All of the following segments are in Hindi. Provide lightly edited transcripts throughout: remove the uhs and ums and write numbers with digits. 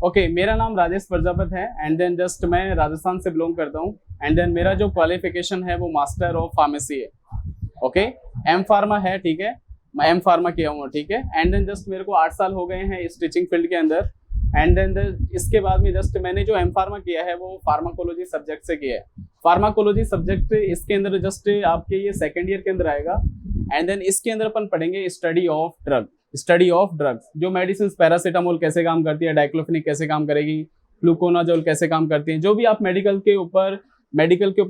ओके, मेरा नाम राजेश प्रजापत है एंड देन जस्ट मैं राजस्थान से बिलोंग करता हूँ एंड देन मेरा जो क्वालिफिकेशन है वो मास्टर ऑफ फार्मेसी है। ओके, एम फार्मा है, ठीक है, मैं एम फार्मा किया हूँ, ठीक है। एंड देन जस्ट मेरे को 8 साल हो गए हैं इस टीचिंग फील्ड के अंदर एंड देन इसके बाद में जस्ट मैंने जो एम फार्मा किया है वो फार्माकोलॉजी सब्जेक्ट से किया है। फार्माकोलॉजी सब्जेक्ट इसके अंदर जस्ट आपके ये सेकेंड ईयर के अंदर आएगा एंड देन इसके अंदर अपन पढ़ेंगे स्टडी ऑफ ड्रग्स, जो मेडिसिन, पैरासीटामोल कैसे काम करती है, डाइक्लोफेनिक कैसे काम करेगी, फ्लूकोनाजोल कैसे काम करती है, जो भी आप मेडिकल के ऊपर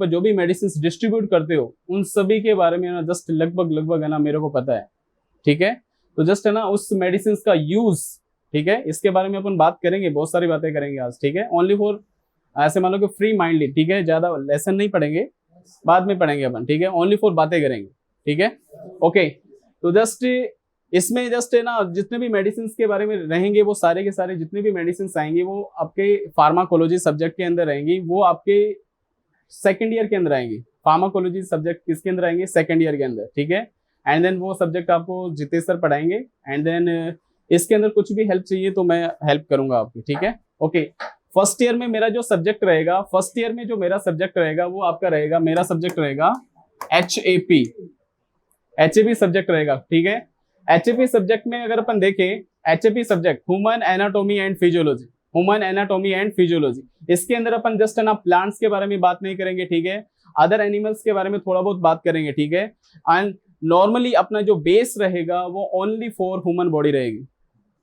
जो भी मेडिसिन डिस्ट्रीब्यूट करते हो उन सभी के बारे में ना जस्ट लगभग है ना मेरे को पता है, ठीक है। तो जस्ट है ना उस मेडिसिन का यूज, ठीक है, इसके बारे में अपन बात करेंगे, बहुत सारी बातें करेंगे आज, ठीक है। ओनली फॉर ऐसे मान लो कि फ्री माइंडली, ठीक है, ज्यादा लेसन नहीं पढ़ेंगे, बाद में पढ़ेंगे अपन, ठीक है, ओनली फॉर बातें करेंगे, ठीक है। ओके, तो जस्ट इसमें जस्ट है ना जितने भी मेडिसिन के बारे में रहेंगे वो सारे के सारे जितने भी मेडिसिन आएंगे वो आपके फार्माकोलॉजी सब्जेक्ट के अंदर रहेंगी, वो आपके सेकंड ईयर के अंदर आएंगी। फार्माकोलॉजी सब्जेक्ट किसके अंदर आएंगे? सेकंड ईयर के अंदर, ठीक है। एंड देन वो सब्जेक्ट आपको जितेश सर पढ़ाएंगे एंड देन इसके अंदर कुछ भी हेल्प चाहिए तो मैं हेल्प करूंगा आपकी, ठीक है। ओके, फर्स्ट ईयर में मेरा जो सब्जेक्ट रहेगा, फर्स्ट ईयर में जो मेरा सब्जेक्ट रहेगा वो आपका रहेगा, मेरा सब्जेक्ट रहेगा HAP सब्जेक्ट रहेगा, ठीक है। HAP सब्जेक्ट में अगर अपन देखें, HAP subject human anatomy and physiology, इसके अंदर अपन जस्ट है ना प्लांट्स के बारे में बात नहीं करेंगे, ठीक है, अदर एनिमल्स के बारे में थोड़ा बहुत बात करेंगे, ठीक है। एंड नॉर्मली अपना जो बेस रहेगा वो ओनली फॉर ह्यूमन बॉडी रहेगी,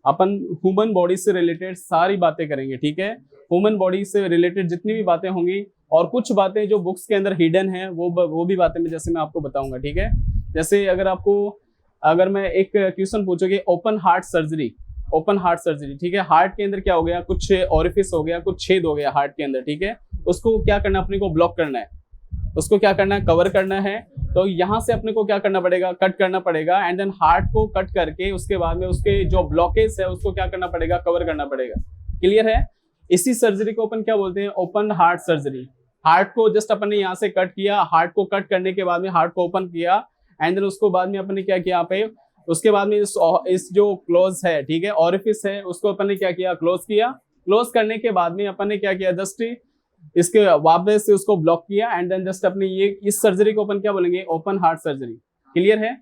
अपन ह्यूमन बॉडी से रिलेटेड सारी बातें करेंगे, ठीक है। ह्यूमन बॉडी से रिलेटेड जितनी भी बातें होंगी और कुछ बातें जो बुक्स के अंदर हिडन है वो भी बातें जैसे मैं आपको बताऊंगा, ठीक है। जैसे अगर मैं एक क्वेश्चन पूछोगे, ओपन हार्ट सर्जरी, ठीक है, हार्ट के अंदर क्या हो गया, कुछ ओरिफिस हो गया, कुछ छेद हो गया हार्ट के अंदर, ठीक है, उसको क्या करना, अपने को ब्लॉक करना है, उसको क्या करना है, कवर करना है। तो यहाँ से अपने को क्या करना पड़ेगा, कट करना पड़ेगा एंड देन हार्ट को कट करके उसके बाद में उसके जो ब्लॉकेज है उसको क्या करना पड़ेगा, कवर करना पड़ेगा। क्लियर है? इसी सर्जरी को अपन क्या बोलते हैं, ओपन हार्ट सर्जरी। हार्ट को जस्ट अपन ने यहाँ से कट किया, हार्ट को कट करने के बाद में हार्ट को ओपन किया एंड देन उसको बाद में अपन ने क्या किया यहाँ पे, उसके बाद में इस जो क्लोज है, ठीक है, ऑरिफिस है, उसको अपन ने क्या किया, क्लोज किया। क्लोज करने के बाद में अपन ने क्या किया, जस्ट इसके वापस से उसको ब्लॉक किया एंड देन जस्ट अपने ये इस सर्जरी को अपन क्या बोलेंगे, ओपन हार्ट सर्जरी। क्लियर है?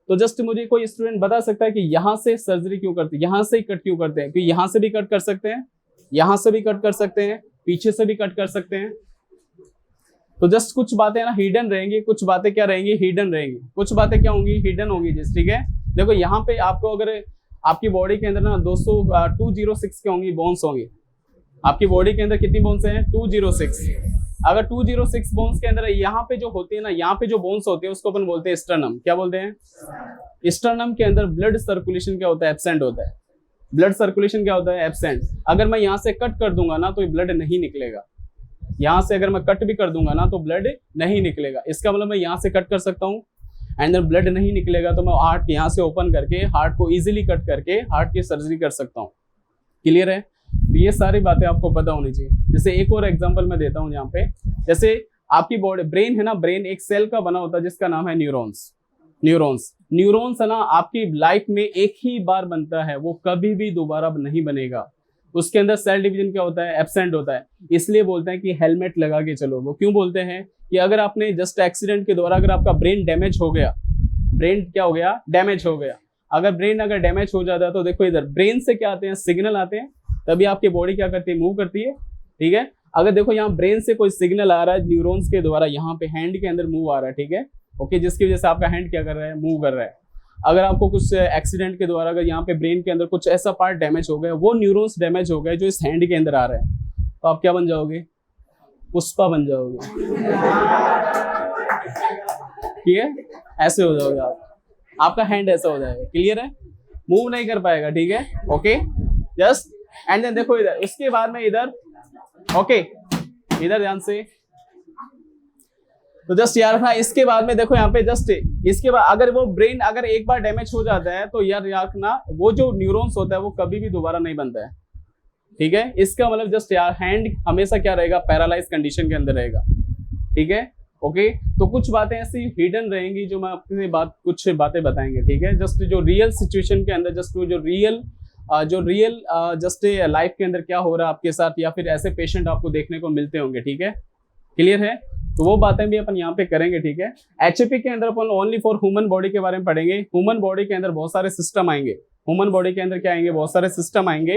तो जस्ट मुझे कोई स्टूडेंट बता सकता है कि यहाँ से सर्जरी क्यों करते हैं, यहाँ से ही कट क्यों करते हैं? क्योंकि यहाँ से भी कट कर सकते हैं, यहाँ से भी कट कर सकते हैं, पीछे से भी कट कर सकते हैं। तो जस्ट कुछ बातें ना हिडन रहेंगी, कुछ बातें क्या रहेंगी, हिडन रहेंगी, कुछ बातें क्या होंगी, हिडन होंगी जिस, ठीक है। देखो यहाँ पे आपको अगर आपकी बॉडी के अंदर ना 206 के होंगी बोन्स होंगी, आपकी बॉडी के अंदर कितनी बोन्स हैं, 206। अगर 206 बोन्स के अंदर यहाँ पे जो होती है ना, यहाँ पे जो बोन्स होते हैं उसको अपन बोलते हैं स्टर्नम। क्या बोलते हैं? स्टर्नम के अंदर ब्लड सर्कुलेशन क्या होता है, एब्सेंट होता है। ब्लड सर्कुलेशन क्या होता है, एब्सेंट। अगर मैं यहाँ से कट कर दूंगा ना तो ब्लड नहीं निकलेगा, यहाँ से अगर मैं कट भी कर दूंगा ना तो ब्लड नहीं निकलेगा। इसका मतलब मैं यहाँ से कट कर सकता हूँ एंड देन ब्लड नहीं निकलेगा तो मैं हार्ट यहाँ से ओपन करके हार्ट को इजीली कट करके हार्ट की सर्जरी कर सकता हूँ। क्लियर है? तो ये सारी बातें आपको पता होनी चाहिए। जैसे एक और एग्जांपल मैं देता हूँ यहाँ पे, जैसे आपकी बॉडी, ब्रेन है ना, ब्रेन एक सेल का बना होता है जिसका नाम है न्यूरॉन्स है ना, आपकी लाइफ में एक ही बार बनता है, वो कभी भी दोबारा नहीं बनेगा। उसके अंदर सेल डिवीजन क्या होता है, एब्सेंट होता है। इसलिए बोलते हैं कि हेलमेट लगा के चलो। वो क्यों बोलते हैं कि अगर आपने जस्ट एक्सीडेंट के द्वारा अगर आपका ब्रेन डैमेज हो गया, ब्रेन क्या हो गया, डैमेज हो गया। अगर ब्रेन अगर डैमेज हो जाता है तो देखो इधर ब्रेन से क्या आते हैं, सिग्नल आते हैं, तभी आपकी बॉडी क्या करती है, मूव करती है, ठीक है। अगर देखो यहाँ ब्रेन से कोई सिग्नल आ रहा है न्यूरॉन्स के द्वारा, यहाँ पे हैंड के अंदर मूव आ रहा है, ठीक है, ओके, जिसकी वजह से आपका हैंड क्या कर रहा है, मूव कर रहा है। अगर आपको कुछ एक्सीडेंट के द्वारा अगर यहाँ पे ब्रेन के अंदर कुछ ऐसा पार्ट डैमेज हो गया, वो न्यूरॉन्स डैमेज हो गए जो इस हैंड के अंदर आ रहे हैं, तो आप क्या बन जाओगे, पुष्पा बन जाओगे, ठीक है, ऐसे हो जाओगे आप, आपका हैंड ऐसा हो जाएगा। क्लियर है? मूव नहीं कर पाएगा, ठीक है, ओके। जस्ट एंड देन देखो इधर, इसके बाद में इधर, ओके, इधर ध्यान से, तो जस्ट यार रखना। इसके बाद में देखो यहाँ पे जस्ट इसके बाद अगर वो ब्रेन अगर एक बार डैमेज हो जाता है तो यार रखना, वो जो न्यूरॉन्स होता है वो कभी भी दोबारा नहीं बनता है, ठीक है। इसका मतलब जस्ट यार हैंड हमेशा क्या रहेगा, पैरालाइज कंडीशन के अंदर रहेगा, ठीक है, ओके। तो कुछ बातें ऐसी हिडन रहेंगी जो मैं आपसे कुछ बातें बताएंगे, ठीक है। जस्ट जो रियल सिचुएशन के अंदर, जस्ट वो जो रियल जो रियल जस्ट लाइफ के अंदर क्या हो रहा है आपके साथ, या फिर ऐसे पेशेंट आपको देखने को मिलते होंगे, ठीक है, क्लियर है। तो वो बातें भी अपन यहाँ पे करेंगे, ठीक है। एचएपी के अंदर अपन ओनली फॉर ह्यूमन बॉडी के बारे में पढ़ेंगे। ह्यूमन बॉडी के अंदर बहुत सारे सिस्टम आएंगे, ह्यूमन बॉडी के अंदर क्या आएंगे, बहुत सारे सिस्टम आएंगे।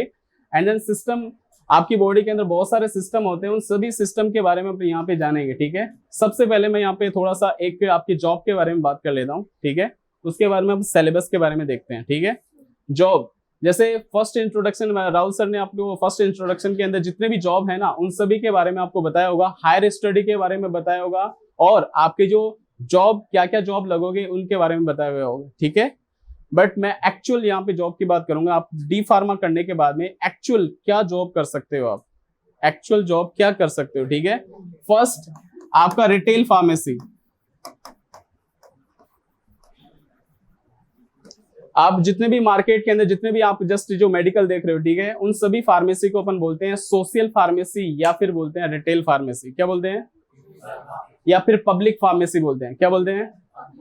एंड देन सिस्टम, आपकी बॉडी के अंदर बहुत सारे सिस्टम होते हैं, उन सभी सिस्टम के बारे में अपन यहाँ पे जानेंगे, ठीक है। सबसे पहले मैं यहाँ पे थोड़ा सा एक आपकी जॉब के बारे में बात कर लेता हूँ, ठीक है। उसके बारे में हम सिलेबस के बारे में देखते हैं, ठीक है। जॉब, जैसे फर्स्ट इंट्रोडक्शन राहुल सर ने आपको फर्स्ट इंट्रोडक्शन के अंदर जितने भी जॉब है ना, उन सभी के बारे में आपको बताया होगा, हायर स्टडी के बारे में बताया होगा, और आपके जो जॉब क्या क्या जॉब लगोगे उनके बारे में बताया हुआ होगा, ठीक है। बट मैं एक्चुअल यहाँ पे जॉब की बात करूंगा। आप डी फार्मा करने के बाद में एक्चुअल क्या जॉब कर सकते हो, आप एक्चुअल जॉब क्या कर सकते हो, ठीक है। फर्स्ट आपका रिटेल फार्मेसी, आप जितने भी मार्केट के अंदर जितने भी आप जस्ट जो मेडिकल देख रहे हो, ठीक है, उन सभी फार्मेसी को अपन बोलते हैं सोशल फार्मेसी, या फिर बोलते हैं रिटेल फार्मेसी। क्या बोलते हैं? या फिर पब्लिक फार्मेसी बोलते हैं। क्या बोलते हैं?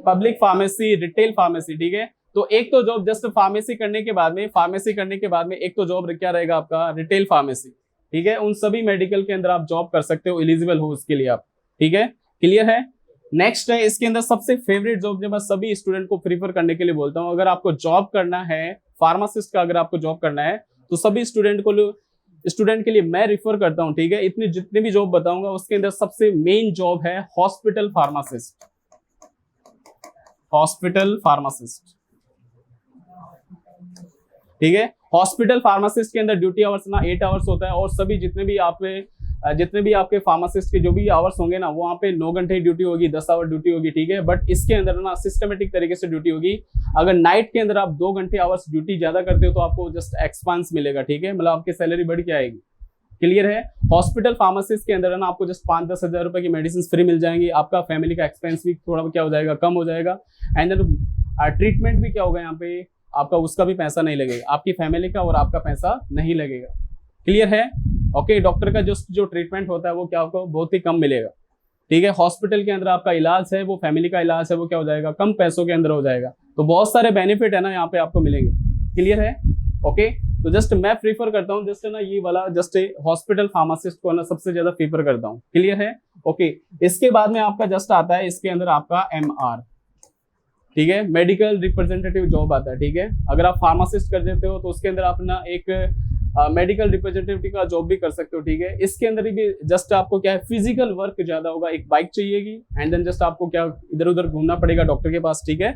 पब्लिक फार्मेसी, रिटेल फार्मेसी, ठीक है। तो एक तो जॉब जस्ट फार्मेसी करने के बाद में, फार्मेसी करने के बाद में एक तो जॉब क्या रहेगा आपका, रिटेल फार्मेसी, ठीक है। उन सभी मेडिकल के अंदर आप जॉब कर सकते हो, एलिजिबल हो उसके लिए आप, ठीक है, क्लियर है। नेक्स्ट है इसके अंदर सबसे फेवरेट जॉब जो मैं सभी स्टूडेंट को प्रीफर करने के लिए बोलता हूं, अगर आपको जॉब करना है फार्मासिस्ट का, अगर आपको जॉब करना है तो सभी स्टूडेंट के लिए मैं रिफर करता हूं, ठीक है। इतनी जितने भी जॉब बताऊंगा उसके अंदर सबसे मेन जॉब है हॉस्पिटल फार्मासिस्ट, हॉस्पिटल फार्मासिस्ट, ठीक है। हॉस्पिटल फार्मासिस्ट के अंदर ड्यूटी आवर्स ना 8 आवर्स होता है, और सभी जितने भी आपके फार्मासिस्ट के जो भी आवर्स होंगे ना, वहाँ पे 9 घंटे ड्यूटी होगी, 10 आवर ड्यूटी होगी, ठीक है। बट इसके अंदर ना सिस्टमेटिक तरीके से ड्यूटी होगी। अगर नाइट के अंदर आप 2 घंटे आवर्स ड्यूटी ज्यादा करते हो तो आपको जस्ट एक्सपांस मिलेगा, ठीक है, मतलब आपकी सैलरी बढ़ के आएगी, क्लियर है। हॉस्पिटल फार्मासिस्ट के अंदर ना आपको जस्ट 5-10 हजार रुपए की मेडिसिन फ्री मिल जाएंगी, आपका फैमिली का एक्सपेंस भी थोड़ा क्या हो जाएगा, कम हो जाएगा। एंड देन ट्रीटमेंट भी क्या होगा यहाँ पे आपका, उसका भी पैसा नहीं लगेगा, आपकी फैमिली का और आपका पैसा नहीं लगेगा, क्लियर है। ओके, डॉक्टर का जो ट्रीटमेंट होता है वो क्या आपको बहुत ही कम मिलेगा, ठीक है। हॉस्पिटल के अंदर आपका इलाज है, वो फैमिली का इलाज है, वो क्या हो जाएगा, कम पैसों के अंदर हो जाएगा। तो बहुत सारे बेनिफिट है ना यहाँ पे आपको मिलेंगे, क्लियर है। ओके, तो जस्ट मैं प्रीफर करता हूँ जस्ट ना ये वाला जस्ट हॉस्पिटल फार्मासिस्ट को ना सबसे ज्यादा प्रीफर करता हूँ, क्लियर है। ओके, इसके बाद में आपका जस्ट आता है इसके अंदर आपका MR, ठीक है, मेडिकल रिप्रेजेंटेटिव जॉब आता है, ठीक है। अगर आप फार्मासिस्ट कर देते हो तो उसके अंदर आप ना एक मेडिकल रिप्रेजेंटेटिव का जॉब भी कर सकते हो, ठीक है। इसके अंदर भी जस्ट आपको क्या है, फिजिकल वर्क ज्यादा होगा, एक बाइक चाहिएगी, एंड देन जस्ट आपको क्या इधर उधर घूमना पड़ेगा डॉक्टर के पास, ठीक है,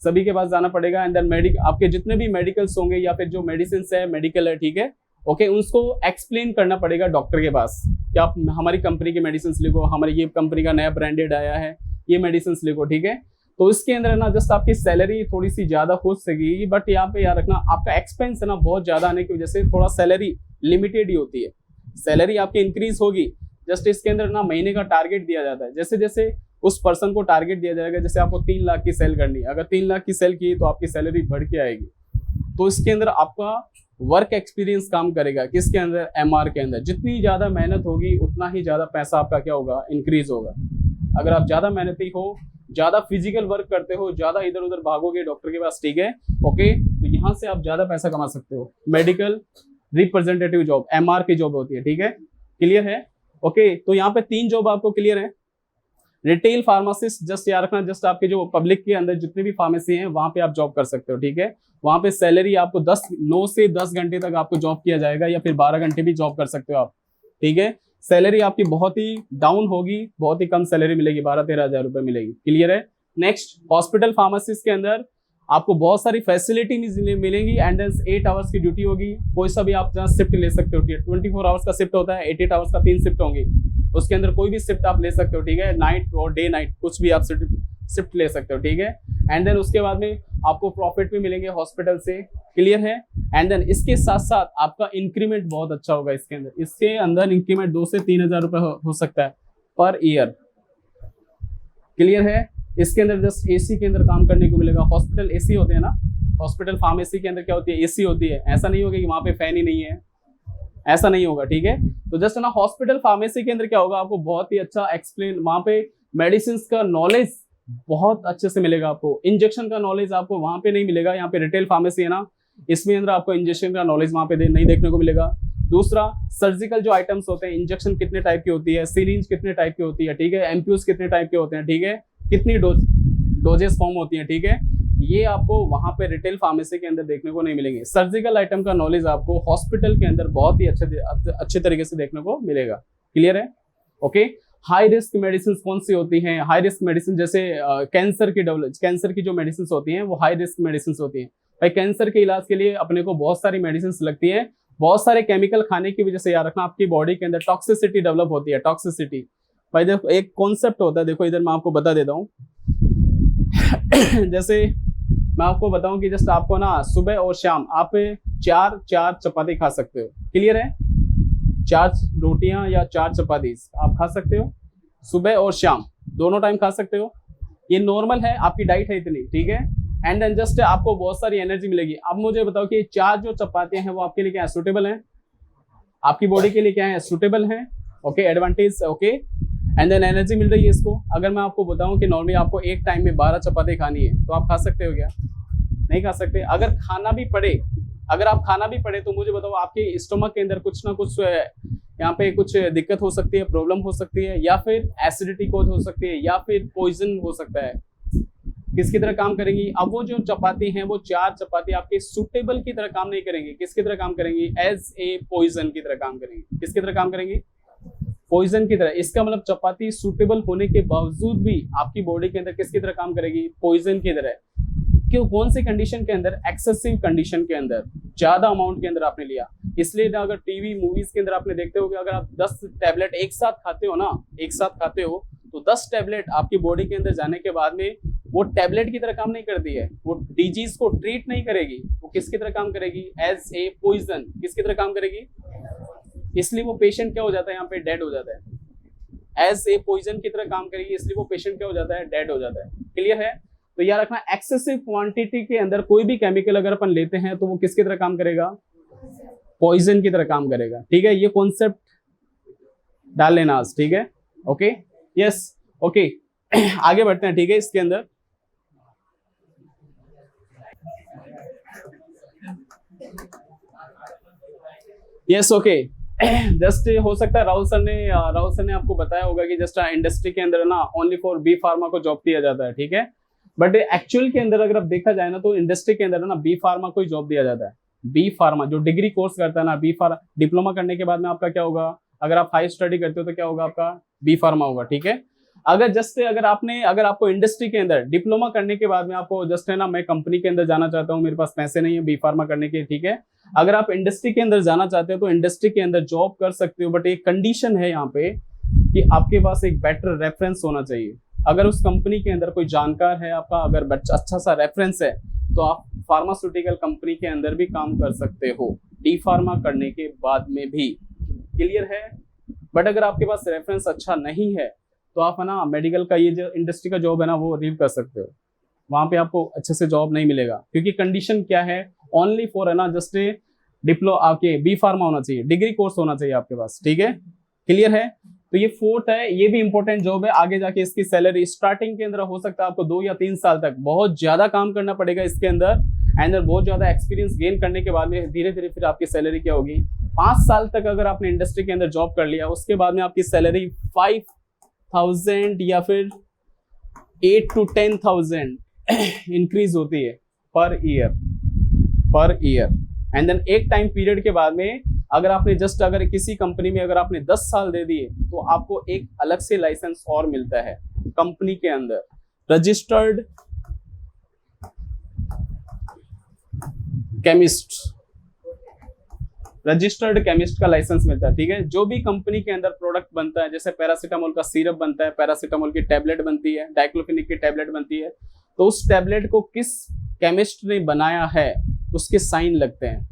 सभी के पास जाना पड़ेगा। एंड देन आपके जितने भी मेडिकल्स होंगे या फिर जो मेडिसिन है, मेडिकल है, ठीक है, ओके, उसको एक्सप्लेन करना पड़ेगा डॉक्टर के पास कि आप हमारी कंपनी की मेडिसिन लिखो, हमारी ये कंपनी का नया ब्रांडेड आया है, ये मेडिसिन लिखो, ठीक है। तो इसके अंदर है ना जस्ट आपकी सैलरी थोड़ी सी ज्यादा हो सकेगी, बट यहाँ पे याद रखना आपका एक्सपेंस है ना बहुत ज्यादा आने की वजह से थोड़ा सैलरी लिमिटेड ही होती है। सैलरी आपकी इंक्रीज होगी, जस्ट इसके अंदर ना महीने का टारगेट दिया जाता है, जैसे जैसे उस पर्सन को टारगेट दिया जाएगा, जैसे आपको 3 लाख की सेल करनी है, अगर 3 लाख की सेल की तो आपकी सैलरी बढ़ के आएगी। तो इसके अंदर आपका वर्क एक्सपीरियंस काम करेगा, किसके अंदर, MR के अंदर। जितनी ज्यादा मेहनत होगी उतना ही ज्यादा पैसा आपका क्या होगा, इंक्रीज होगा। अगर आप ज्यादा मेहनती हो, ज्यादा फिजिकल वर्क करते हो, ज्यादा इधर उधर भागोगे डॉक्टर के पास, ठीक है, ओके, तो यहाँ से आप ज्यादा पैसा कमा सकते हो। मेडिकल रिप्रेजेंटेटिव जॉब MR की जॉब होती है, ठीक है, क्लियर है। ओके, तो यहाँ पे 3 जॉब आपको क्लियर है। रिटेल फार्मासिस्ट जस्ट याद रखना, जस्ट आपके जो पब्लिक के अंदर जितने भी फार्मेसी हैं वहां पे आप जॉब कर सकते हो, ठीक है। वहां पे सैलरी आपको 9 से 10 घंटे तक आपको जॉब किया जाएगा, या फिर 12 घंटे भी जॉब कर सकते हो आप, ठीक है। सैलरी आपकी बहुत ही डाउन होगी, बहुत ही कम सैलरी मिलेगी, 12-13 हजार रुपए मिलेगी, क्लियर है। नेक्स्ट, हॉस्पिटल फार्मासिस्ट के अंदर आपको बहुत सारी फैसिलिटी मिलेंगी, एंड 8 आवर्स की ड्यूटी होगी, कोई सा भी आप जहाँ शिफ्ट ले सकते हो, 24 आवर्स का शिफ्ट होता है, 8 आवर्स का 3 शिफ्ट होंगी, उसके अंदर कोई भी शिफ्ट आप ले सकते हो, ठीक है, नाइट और डे नाइट कुछ भी आप शिफ्ट ले सकते हो, ठीक है। एंड देन उसके बाद में आपको प्रॉफिट भी मिलेंगे हॉस्पिटल से, क्लियर है। एंड देन इसके साथ साथ आपका इंक्रीमेंट बहुत अच्छा होगा इसके अंदर इंक्रीमेंट 2 से 3 हजार रुपए हो सकता है पर ईयर, क्लियर है। इसके अंदर जस्ट AC के अंदर काम करने को मिलेगा। हॉस्पिटल AC होते हैं ना, हॉस्पिटल फार्मेसी के अंदर क्या होती है, AC होती है। ऐसा नहीं होगा कि वहां पे फैन ही नहीं है, ऐसा नहीं होगा, ठीक है। तो जस्ट ना हॉस्पिटल फार्मेसी के अंदर क्या होगा, आपको बहुत ही अच्छा एक्सप्लेन, वहां पे मेडिसिन का नॉलेज बहुत अच्छे से मिलेगा आपको। इंजेक्शन का नॉलेज आपको वहां पे नहीं मिलेगा, यहाँ पे रिटेल फार्मेसी है ना, इसमें अंदर आपको इंजेक्शन का नॉलेज वहां पे नहीं देखने को मिलेगा। दूसरा, सर्जिकल जो आइटम्स होते हैं, इंजेक्शन कितने टाइप की होती है, सिरिंज कितने टाइप की होती है, ठीक है, एमप्यूज कितने टाइप के होते हैं, ठीक है, कितनी डोजेस फॉर्म होती है, ठीक है, ये आपको वहां पे रिटेल फार्मेसी के अंदर देखने को नहीं मिलेंगे। सर्जिकल आइटम का नॉलेज आपको हॉस्पिटल के अंदर बहुत ही अच्छे तरीके से देखने को मिलेगा। क्लियर है? ओके। हाई रिस्क मेडिसिन कौन सी होती हैं? हाई रिस्क मेडिसिन जैसे कैंसर की जो मेडिसिन होती हैं वो हाई रिस्क मेडिसिन होती हैं। भाई कैंसर के इलाज के लिए अपने को बहुत सारी मेडिसिन लगती है, बहुत सारे केमिकल खाने की वजह से याद रखना आपकी बॉडी के अंदर टॉक्सिसिटी डेवलप होती है। टॉक्सिसिटी भाई देखो एक कॉन्सेप्ट होता है, देखो इधर मैं आपको बता देता हूँ जैसे मैं आपको बताऊं कि जस्ट आपको ना सुबह और शाम आप चार चपाती खा सकते हो। क्लियर है? 4 रोटियां या 4 चपाती आप खा सकते हो, सुबह और शाम दोनों टाइम खा सकते हो। ये नॉर्मल है, आपकी डाइट है इतनी, ठीक है। एंड देन जस्ट आपको बहुत सारी एनर्जी मिलेगी। अब मुझे बताओ कि 4 जो चपातियां हैं वो आपके लिए क्या है? सूटेबल है? आपकी बॉडी के लिए क्या है? सूटेबल है? Okay, advantage, okay. And then energy मिल रही है इसको। अगर मैं आपको बताऊं कि नॉर्मली आपको एक टाइम में 12 चपाती खानी है तो आप खा सकते हो क्या? नहीं खा सकते। अगर खाना भी पड़े, अगर आप खाना भी पड़े तो मुझे बताओ आपके स्टोमक के अंदर कुछ ना कुछ यहाँ पे कुछ दिक्कत हो सकती है, प्रॉब्लम हो सकती है, या फिर एसिडिटी कोज हो सकती है, या फिर पॉइजन हो सकता है। किसकी तरह काम करेंगी? अब वो जो चपाती हैं वो 4 चपाती आपके सुटेबल की तरह काम नहीं करेंगी। किसकी तरह काम करेंगी? एज ए पॉइजन की तरह काम करेंगी। किसकी तरह काम करेंगी? पॉइजन की तरह। इसका मतलब चपाती सूटेबल होने के बावजूद भी आपकी बॉडी के अंदर किसकी तरह काम करेगी? पॉइजन की तरह। क्यों? कौन सी कंडीशन के अंदर? एक्सेसिव कंडीशन के अंदर, ज्यादा अमाउंट के अंदर आपने लिया। इसलिए ना अगर टीवी मूवीज के अंदर आपने देखते हो कि अगर आप 10 टैबलेट एक साथ खाते हो ना, एक साथ खाते हो तो 10 टैबलेट आपकी बॉडी के अंदर जाने के बाद में वो टैबलेट की तरह काम नहीं करती है, वो डिजीज को ट्रीट नहीं करेगी, वो किसकी तरह काम करेगी? As a poison. किसकी तरह काम करेगी? इसलिए वो पेशेंट क्या हो जाता है? यहाँ पे डेड हो जाता है। एज ए पॉइजन की तरह काम करेगी, इसलिए वो पेशेंट क्या हो जाता है? डेड हो जाता है। क्लियर है? तो याद रखना एक्सेसिव क्वांटिटी के अंदर कोई भी केमिकल अगर अपन लेते हैं तो वो किसकी तरह काम करेगा? पॉइजन की तरह काम करेगा। ठीक है, ये कॉन्सेप्ट डाल लेना आज, ठीक है। ओके, यस, ओके आगे बढ़ते हैं, ठीक है। इसके अंदर यस, ओके जस्ट हो सकता है राहुल सर ने आपको बताया होगा कि जस्ट इंडस्ट्री के अंदर ना ओनली फॉर बी फार्मा को जॉब दिया जाता है, ठीक है। बट एक्चुअल के अंदर अगर आप देखा जाए ना तो इंडस्ट्री के अंदर ना बी फार्मा को ही जॉब दिया जाता है। बी फार्मा जो डिग्री कोर्स करता है ना, बी फार्मा डिप्लोमा करने के बाद में आपका क्या होगा? अगर आप हाई स्टडी करते हो तो क्या होगा? आपका बी फार्मा होगा, ठीक है। अगर आपको इंडस्ट्री के अंदर डिप्लोमा करने के बाद में आपको जस्ट है ना, मैं कंपनी के अंदर जाना चाहता हूँ, मेरे पास पैसे नहीं है बी फार्मा करने के, ठीक है। अगर आप इंडस्ट्री के अंदर जाना चाहते हो तो इंडस्ट्री के अंदर जॉब कर सकते हो, बट एक कंडीशन है यहाँ पे कि आपके पास एक बेटर रेफरेंस होना चाहिए। अगर उस कंपनी के अंदर कोई जानकार है आपका, अगर अच्छा सा रेफरेंस है तो आप फार्मास्यूटिकल कंपनी के अंदर भी काम कर सकते हो डी फार्मा करने के बाद में भी। क्लियर है? बट अगर आपके पास रेफरेंस अच्छा नहीं है तो आप है ना मेडिकल का ये जो इंडस्ट्री का जॉब है ना वो लीव कर सकते हो। वहां पे आपको अच्छे से जॉब नहीं मिलेगा, क्योंकि कंडीशन क्या है? ओनली फॉर है ना जस्ट आपके बी फार्मा होना चाहिए, डिग्री कोर्स होना चाहिए आपके पास, ठीक है। क्लियर है? तो ये फोर्थ है, ये भी इंपॉर्टेंट जॉब है। आगे जाके इसकी सैलरी स्टार्टिंग के अंदर हो सकता है आपको 2 या 3 साल तक बहुत ज्यादा काम करना पड़ेगा इसके अंदर, एंड बहुत ज्यादा एक्सपीरियंस गेन करने के बाद में धीरे धीरे फिर आपकी सैलरी क्या होगी? 5 साल तक अगर आपने इंडस्ट्री के अंदर जॉब कर लिया, उसके बाद में आपकी सैलरी 5,000 या फिर 8 to 10,000 इंक्रीज होती है पर ईयर। एंड देन एक टाइम पीरियड के बाद में अगर किसी कंपनी में अगर आपने 10 साल दे दिए तो आपको एक अलग से लाइसेंस और मिलता है कंपनी के अंदर, रजिस्टर्ड केमिस्ट का लाइसेंस मिलता है, ठीक है। जो भी कंपनी के अंदर प्रोडक्ट बनता है, जैसे पैरासीटामोल का सिरप बनता है, पैरासीटामोल की टैबलेट बनती है, डाइक्लोफिनिक की टैबलेट बनती है, तो उस टैबलेट को किस केमिस्ट ने बनाया है उसके साइन लगते हैं,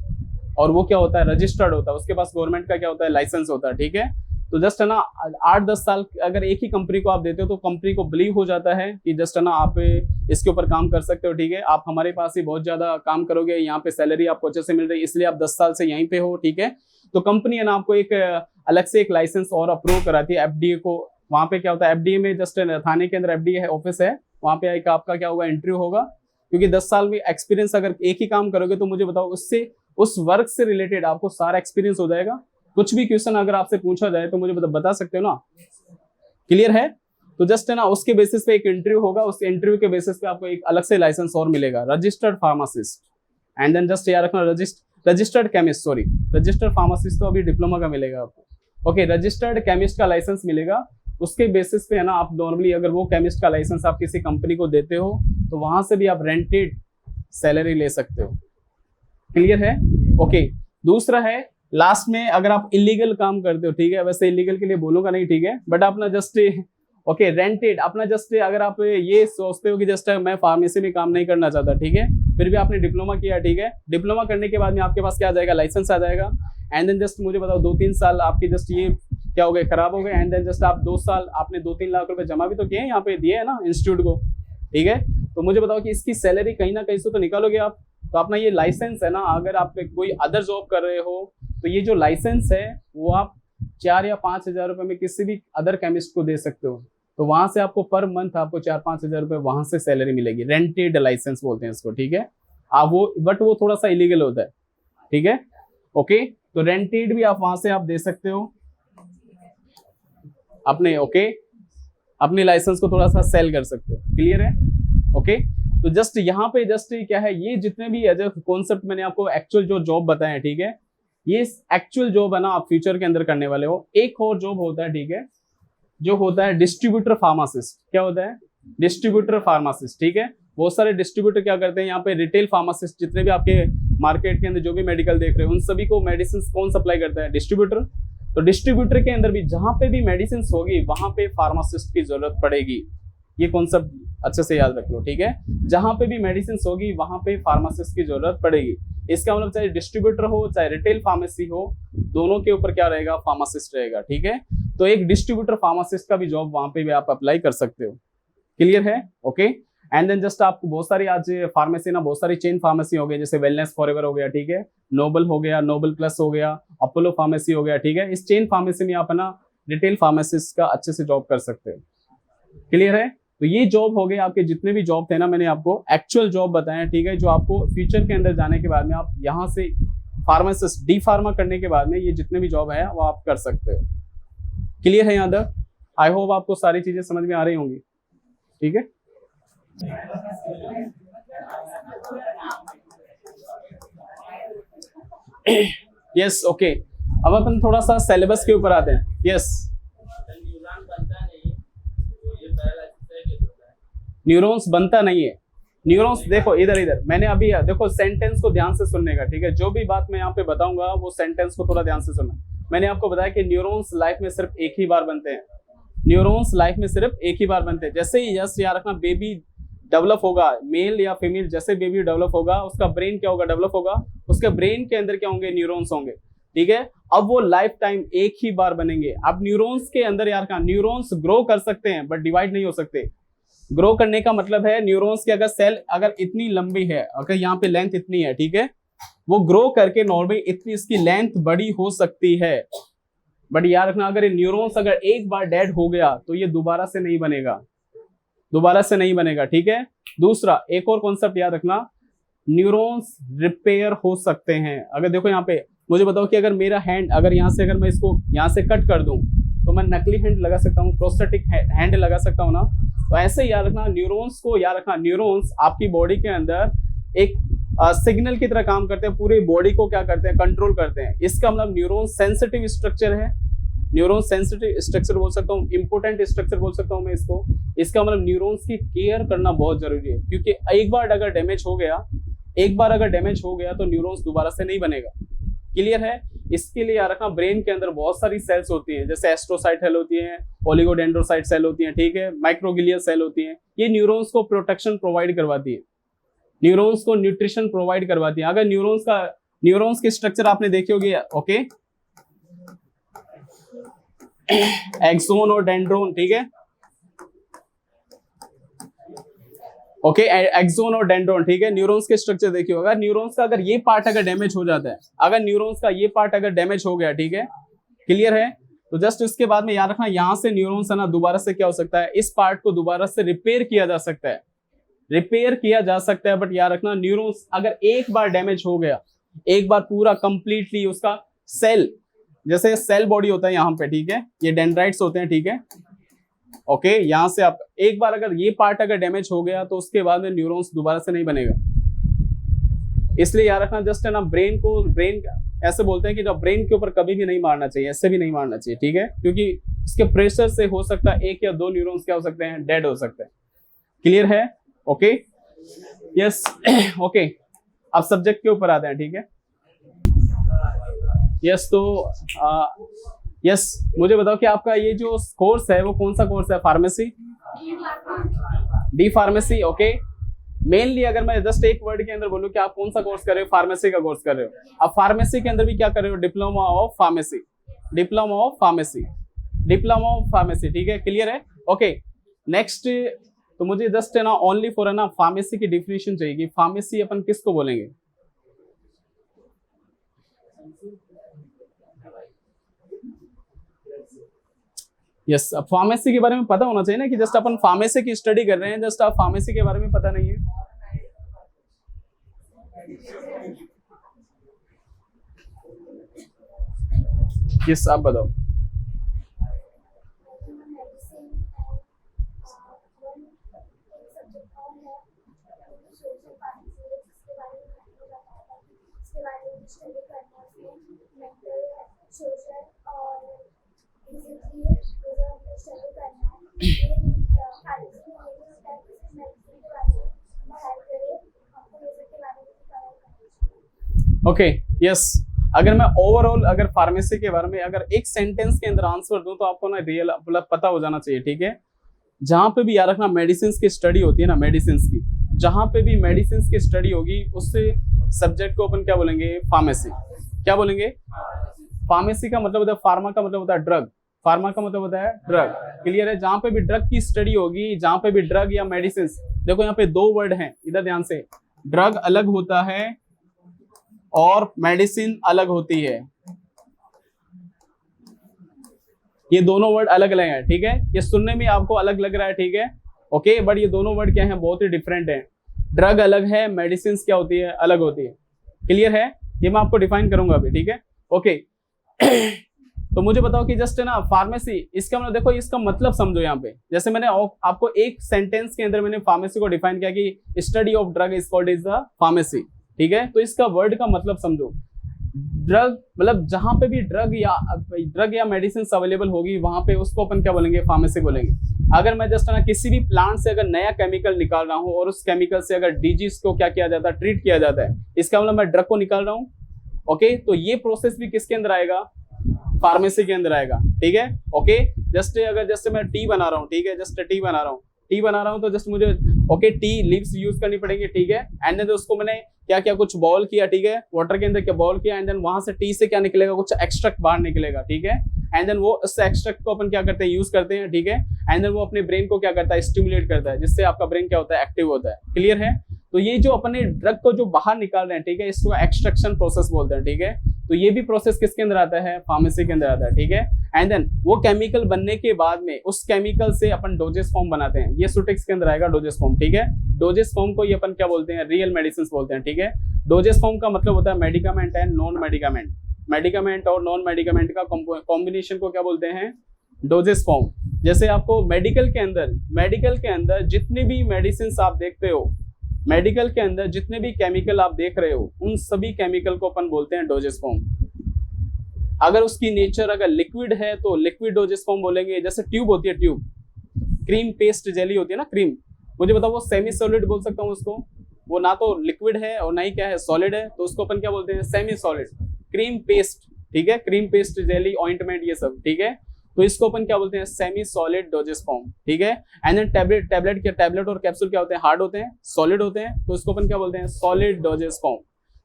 और वो क्या होता है? रजिस्टर्ड होता है, उसके पास गवर्नमेंट का क्या होता है? लाइसेंस होता है, ठीक है। तो जस्ट है ना 8-10 साल अगर एक ही कंपनी को आप देते हो तो कंपनी को बिलीव हो जाता है कि जस्ट है ना आप इसके ऊपर काम कर सकते हो, ठीक है। आप हमारे पास ही बहुत ज्यादा काम करोगे, यहाँ पे सैलरी आपको अच्छे से मिल रही है, इसलिए आप 10 साल से यहीं पे हो, ठीक है। तो कंपनी है ना आपको एक अलग से एक लाइसेंस और अप्रूव कराती है एफडीए को। वहां पे क्या होता है? एफडीए में जस्ट थाने के अंदर एफडीए है, ऑफिस है, वहां पे एक आपका क्या होगा? इंटरव्यू होगा, क्योंकि 10 साल में एक्सपीरियंस अगर एक ही काम करोगे तो मुझे बताओ उससे उस वर्क से रिलेटेड आपको सारा एक्सपीरियंस हो जाएगा। कुछ भी क्वेश्चन अगर आपसे पूछा जाए तो मुझे बता सकते हो ना। क्लियर है? तो जस्ट है ना उसके बेसिस पे एक इंटरव्यू होगा, उस इंटरव्यू के बेसिस पे आपको एक अलग से लाइसेंस और मिलेगा, registered pharmacist. And then just याद रखना registered chemist, sorry registered pharmacist तो अभी डिप्लोमा का मिलेगा आपको। ओके, रजिस्टर्ड केमिस्ट का लाइसेंस मिलेगा। उसके बेसिस पे है ना आप नॉर्मली अगर वो केमिस्ट का लाइसेंस आप किसी कंपनी को देते हो तो वहां से भी आप रेंटेड सैलरी ले सकते हो। क्लियर है? ओके, दूसरा है लास्ट में अगर आप इलीगल काम करते हो, ठीक है, वैसे इलीगल के लिए बोलूंगा नहीं, ठीक है, बट अपना जस्ट ओके रेंटेड अपना जस्ट अगर आप ये सोचते हो कि जस्ट मैं फार्मेसी में काम नहीं करना चाहता, ठीक है, फिर भी आपने डिप्लोमा किया, ठीक है, डिप्लोमा करने के बाद में आपके पास क्या आ जाएगा, लाइसेंस आ जाएगा। एंड देन जस्ट मुझे बताओ 2-3 साल आपकी जस्ट ये क्या हो गए, खराब हो गए। एंड देन जस्ट आप 2 साल आपने 2-3 लाख रुपए जमा भी तो किए, यहाँ पे दिए है ना इंस्टीट्यूट को, ठीक है, तो मुझे बताओ कि इसकी सैलरी कहीं ना कहीं से तो निकालोगे आप। तो अपना ये लाइसेंस है ना, अगर आप कोई अदर जॉब कर रहे हो तो ये जो लाइसेंस है वो आप 4 या 5 हजार रुपए में किसी भी अदर केमिस्ट को दे सकते हो। तो वहां से आपको पर मंथ आपको 4-5 हजार रुपए वहां से सैलरी मिलेगी। रेंटेड लाइसेंस बोलते हैं इसको, ठीक है, आप वो बट वो थोड़ा सा इलीगल होता है, ठीक है। ओके, तो रेंटेड भी आप वहां से आप दे सकते हो अपने, ओके, अपने लाइसेंस को थोड़ा सा सेल कर सकते हो। क्लियर है? ओके, तो जस्ट यहाँ पे जस्ट क्या है, ये जितने भी एज ए कॉन्सेप्ट मैंने आपको एक्चुअल जो जॉब बताए हैं, ठीक है, ये एक्चुअल जॉब है ना आप फ्यूचर के अंदर करने वाले हो। एक और जॉब होता है, ठीक है, जो होता है डिस्ट्रीब्यूटर फार्मासिस्ट। क्या होता है? डिस्ट्रीब्यूटर फार्मासिस्ट, ठीक है। बहुत सारे डिस्ट्रीब्यूटर क्या करते हैं, यहाँ पे रिटेल फार्मासिस्ट जितने भी आपके मार्केट के अंदर जो भी मेडिकल देख रहे हैं उन सभी को मेडिसिन कौन सप्लाई करता है? डिस्ट्रीब्यूटर। तो डिस्ट्रीब्यूटर के अंदर भी जहां पे भी मेडिसिन होगी वहां पे फार्मासिस्ट की जरूरत पड़ेगी। ये कॉन्सेप्ट अच्छे से याद रख लो, ठीक है, जहां पे भी मेडिसिन होगी वहां पे फार्मासिस्ट की जरूरत पड़ेगी। इसका मतलब चाहे डिस्ट्रीब्यूटर हो चाहे रिटेल फार्मेसी हो, दोनों के ऊपर क्या रहेगा, फार्मासिस्ट रहेगा, ठीक है। तो एक डिस्ट्रीब्यूटर फार्मासिस्ट का भी जॉब वहां पे भी आप अप्लाई कर सकते हो। क्लियर है? ओके, एंड देन जस्ट आपको बहुत सारी आज फार्मेसी ना, बहुत सारी चेन फार्मेसी हो गई, जैसे वेलनेस फॉरएवर हो गया, ठीक है, नोबल हो गया, नोबल प्लस हो गया, अपोलो फार्मेसी हो गया, ठीक है। इस चेन फार्मेसी में आप ना रिटेल फार्मासिस्ट का अच्छे से जॉब कर सकते हो। क्लियर है? तो ये जॉब हो गए आपके जितने भी जॉब थे ना, मैंने आपको एक्चुअल जॉब बताया, ठीक है, जो आपको फ्यूचर के अंदर जाने के बाद में आप यहाँ से फार्मासिस्ट डी फार्मा करने के बाद में ये जितने भी जॉब है वो आप कर सकते हो। क्लियर है यहाँ तक? आई होप आपको सारी चीजें समझ में आ रही होंगी, ठीक है। यस, ओके, अब अपन थोड़ा सा सिलेबस के ऊपर आते हैं। यस, न्यूरॉन्स बनता नहीं है। न्यूरॉन्स देखो इधर मैंने अभी देखो सेंटेंस को ध्यान से सुनने का, ठीक है, जो भी बात मैं यहाँ पे बताऊंगा वो सेंटेंस को थोड़ा ध्यान से सुनना। मैंने आपको बताया कि न्यूरॉन्स लाइफ में सिर्फ एक ही बार बनते हैं। न्यूरॉन्स लाइफ में सिर्फ एक ही बार बनते हैं। जैसे ही जस्ट याद रखना, बेबी डेवलप होगा, मेल या फीमेल, जैसे बेबी डेवलप होगा उसका ब्रेन क्या होगा, डेवलप होगा, उसके ब्रेन के अंदर क्या होंगे, न्यूरॉन्स होंगे, ठीक है। अब वो लाइफ टाइम एक ही बार बनेंगे। अब न्यूरॉन्स के अंदर यार कहा, न्यूरॉन्स ग्रो कर सकते हैं बट डिवाइड नहीं हो सकते। ग्रो करने का मतलब है न्यूरॉन्स की अगर सेल अगर इतनी लंबी है, अगर यहाँ पे लेंथ इतनी है, ठीक है, वो ग्रो करके नॉर्मली इतनी इसकी लेंथ बड़ी हो सकती है। बट याद रखना, अगर ये न्यूरॉन्स अगर एक बार डेड हो गया तो ये दोबारा से नहीं बनेगा, दोबारा से नहीं बनेगा, ठीक है। दूसरा एक और कॉन्सेप्ट याद रखना, न्यूरॉन्स रिपेयर हो सकते हैं। अगर देखो यहाँ पे मुझे बताओ कि अगर मेरा हैंड अगर यहाँ से अगर मैं इसको यहाँ से कट कर दूं तो मैं नकली हैंड लगा सकता हूँ, प्रोस्थेटिक हैंड लगा सकता हूँ ना। तो ऐसे ही याद रखना, न्यूरॉन्स को याद रखना, न्यूरॉन्स आपकी बॉडी के अंदर एक सिग्नल की तरह काम करते हैं, पूरी बॉडी को क्या करते हैं, कंट्रोल करते हैं। इसका मतलब न्यूरॉन सेंसिटिव स्ट्रक्चर है, न्यूरॉन सेंसिटिव स्ट्रक्चर बोल सकता हूँ, इंपोर्टेंट स्ट्रक्चर बोल सकता हूँ मैं इसको। इसका मतलब न्यूरॉन्स की केयर करना बहुत जरूरी है, क्योंकि एक बार अगर डैमेज हो गया, एक बार अगर डैमेज हो गया तो न्यूरॉन्स दोबारा से नहीं बनेगा। क्लियर है? इसके लिए याद रखना, ब्रेन के अंदर बहुत सारी सेल्स होती हैं, जैसे एस्ट्रोसाइट सेल होती हैं, ओलिगोडेंड्रोसाइट सेल होती हैं, ठीक है, माइक्रोग्लियल सेल होती हैं। ये न्यूरॉन्स को प्रोटेक्शन प्रोवाइड करवाती है, न्यूरॉन्स को न्यूट्रिशन प्रोवाइड करवाती है। अगर न्यूरॉन्स के स्ट्रक्चर आपने देखे होंगे, ओके, एक्सोन और डेंड्रोन, ठीक है, ओके, एक्सोन और डेंड्रोन, ठीक है, न्यूरॉन्स के स्ट्रक्चर देखिए होगा। न्यूरॉन्स का अगर ये पार्ट अगर डैमेज हो जाता है, अगर न्यूरॉन्स का ये पार्ट अगर डैमेज हो गया, ठीक है, क्लियर है, तो जस्ट इसके बाद में याद रखना, यहां से न्यूरॉन्स है ना दोबारा से क्या हो सकता है, इस पार्ट को दोबारा से रिपेयर किया जा सकता है। रिपेयर किया जा सकता है, बट याद रखना न्यूरॉन्स अगर एक बार डैमेज हो गया, एक बार पूरा कंप्लीटली उसका सेल, जैसे सेल बॉडी होता है यहाँ पे, ठीक है, ये डेंड्राइट्स होते हैं, ठीक है, ओके, यहाँ से आप एक बार अगर ये पार्ट अगर डैमेज हो गया तो उसके बाद में न्यूरॉन्स दोबारा से नहीं बनेगा। इसलिए याद रखना जस्ट है ना, ब्रेन ऐसे बोलते हैं कि जब ब्रेन के ऊपर कभी भी नहीं मारना चाहिए, ऐसे भी नहीं मारना चाहिए, ठीक है, क्योंकि इसके प्रेशर से हो सकता है 1 या 2 न्यूरॉन्स क्या हो सकते हैं, डेड हो सकते हैं। क्लियर है? ओके, यस, ओके, अब सब्जेक्ट के ऊपर आते हैं, ठीक है, यस, तो यस, मुझे बताओ कि आपका ये जो कोर्स है वो कौन सा कोर्स है? Pharmacy, D pharmacy, okay. Mainly अगर मैं जस्ट एक वर्ड के अंदर बोलूं कि आप कौन सा कोर्स कर रहे हो, फार्मेसी का कोर्स कर रहे हो। अब फार्मेसी के अंदर भी क्या कर रहे हो, diploma of pharmacy, diploma of pharmacy, diploma of pharmacy, ठीक है, क्लियर है? ओके, नेक्स्ट, तो मुझे जस्ट है ना ओनली फॉर है ना फार्मेसी की डिफिनेशन चाहिए कि फार्मेसी अपन किसको बोलेंगे। यस, अब फार्मेसी के बारे में पता होना चाहिए ना, कि जस्ट अपन फार्मेसी की स्टडी कर रहे हैं, जस्ट आप फार्मेसी के बारे में पता नहीं है। यस, आप बताओ। ओके, यस, अगर मैं ओवरऑल अगर फार्मेसी के बारे में अगर एक सेंटेंस के अंदर आंसर दूं तो आपको ना रियल मतलब पता हो जाना चाहिए, ठीक है। जहां पे भी याद रखना मेडिसिन की स्टडी होती है ना, मेडिसिन की, जहां पे भी मेडिसिन की स्टडी होगी उससे सब्जेक्ट को अपन क्या बोलेंगे, फार्मेसी। क्या बोलेंगे? फार्मेसी का मतलब होता है, फार्मा का मतलब होता है ड्रग, फार्मा का मतलब होता है ड्रग, क्लियर है। जहां पे भी ड्रग की स्टडी होगी, जहां पे भी ड्रग या मेडिसिन, देखो यहाँ पे 2 वर्ड हैं, इधर ध्यान से, ड्रग अलग होता है और मेडिसिन अलग होती है, ये दोनों वर्ड अलग अलग हैं, ठीक है। ये सुनने में आपको अलग लग रहा है, ठीक है, ओके, बट ये दोनों वर्ड क्या हैं, बहुत ही डिफरेंट हैं। ड्रग अलग है, मेडिसिन क्या होती है, अलग होती है, क्लियर है। ये मैं आपको डिफाइन करूंगा अभी, ठीक है, ओके। तो मुझे बताओ कि जस्ट है ना फार्मेसी, इसका मतलब देखो, इसका मतलब समझो यहाँ पे, जैसे मैंने आपको एक सेंटेंस के अंदर मैंने फार्मेसी को डिफाइन किया कि study of drug is called is the pharmacy, ठीक है। तो इसका वर्ड का मतलब समझो, ड्रग मतलब जहां पे भी ड्रग या मेडिसिन अवेलेबल होगी वहां पे उसको अपन क्या बोलेंगे, फार्मेसी बोलेंगे। अगर मैं जस्ट ना किसी भी प्लांट से अगर नया केमिकल निकाल रहा हूं और उस केमिकल से अगर डिजीज को क्या किया जाता है, ट्रीट किया जाता है, इसका मतलब मैं ड्रग को निकाल रहा हूं, ओके। तो ये प्रोसेस भी किसके अंदर आएगा, फार्मेसी के अंदर आएगा, ठीक है, ओके। जस्ट मैं टी बना रहा हूँ, ठीक है, जस्ट टी बना रहा हूँ तो जस्ट मुझे ओके टी लीव्स यूज करनी पड़ेगी, ठीक है। एंड देन उसको मैंने क्या किया, कुछ बॉयल किया, ठीक है, वाटर के अंदर क्या बॉयल किया, एंड देन वहां से टी से क्या निकलेगा, कुछ एक्सट्रैक्ट बाहर निकलेगा, ठीक है। एंड देन वो उस एक्सट्रैक्ट को अपन क्या करते हैं, यूज करते हैं, ठीक है। एंड देन वो अपने ब्रेन को क्या करता है, स्टिमुलेट करता है, जिससे आपका ब्रेन क्या होता है, एक्टिव होता है, क्लियर है। तो ये जो अपने ड्रग को जो बाहर निकाल रहे हैं, ठीक है, इसको एक्सट्रैक्शन प्रोसेस बोलते हैं, ठीक है। तो ये भी प्रोसेस किसके अंदर आता है, फार्मेसी के अंदर आता है, ठीक है। एंड देन वो केमिकल बनने के बाद में उस केमिकल से अपन डोजेस फॉर्म बनाते हैं, ये सुटेक्स के अंदर आएगा डोजेस फॉर्म, ठीक है। डोजेस फॉर्म को ये अपन क्या बोलते हैं, रियल मेडिसिन बोलते हैं, ठीक है। डोजेस फॉर्म का मतलब होता है medicament and non medicament, medicament और नॉन मेडिकामेंट का कॉम्बिनेशन को क्या बोलते हैं, डोजेस फॉर्म। जैसे आपको मेडिकल के अंदर जितनी भी मेडिसिन आप देखते हो, मेडिकल के अंदर जितने भी केमिकल आप देख रहे हो, उन सभी केमिकल को अपन बोलते हैं डोजेस फॉर्म। अगर उसकी नेचर अगर लिक्विड है तो लिक्विड डोजेस फॉर्म बोलेंगे। जैसे ट्यूब होती है, ट्यूब, क्रीम पेस्ट जेली होती है ना, क्रीम, मुझे बताओ वो सेमी सॉलिड बोल सकता हूँ उसको, वो ना तो लिक्विड है और ना ही क्या है, सॉलिड है, तो उसको अपन क्या बोलते हैं, सेमी सॉलिड। क्रीम पेस्ट, ठीक है, क्रीम पेस्ट जेली ऑइंटमेंट ये सब, ठीक है, तो इसको अपन क्या बोलते हैं, सेमी सॉलिड डोजेस फॉर्म, ठीक है। एंड देन टैबलेट और कैप्सूल क्या होते हैं, हार्ड होते हैं, सॉलिड होते हैं, तो इसको अपन क्या बोलते हैं, सॉलिड डोजेस फॉर्म।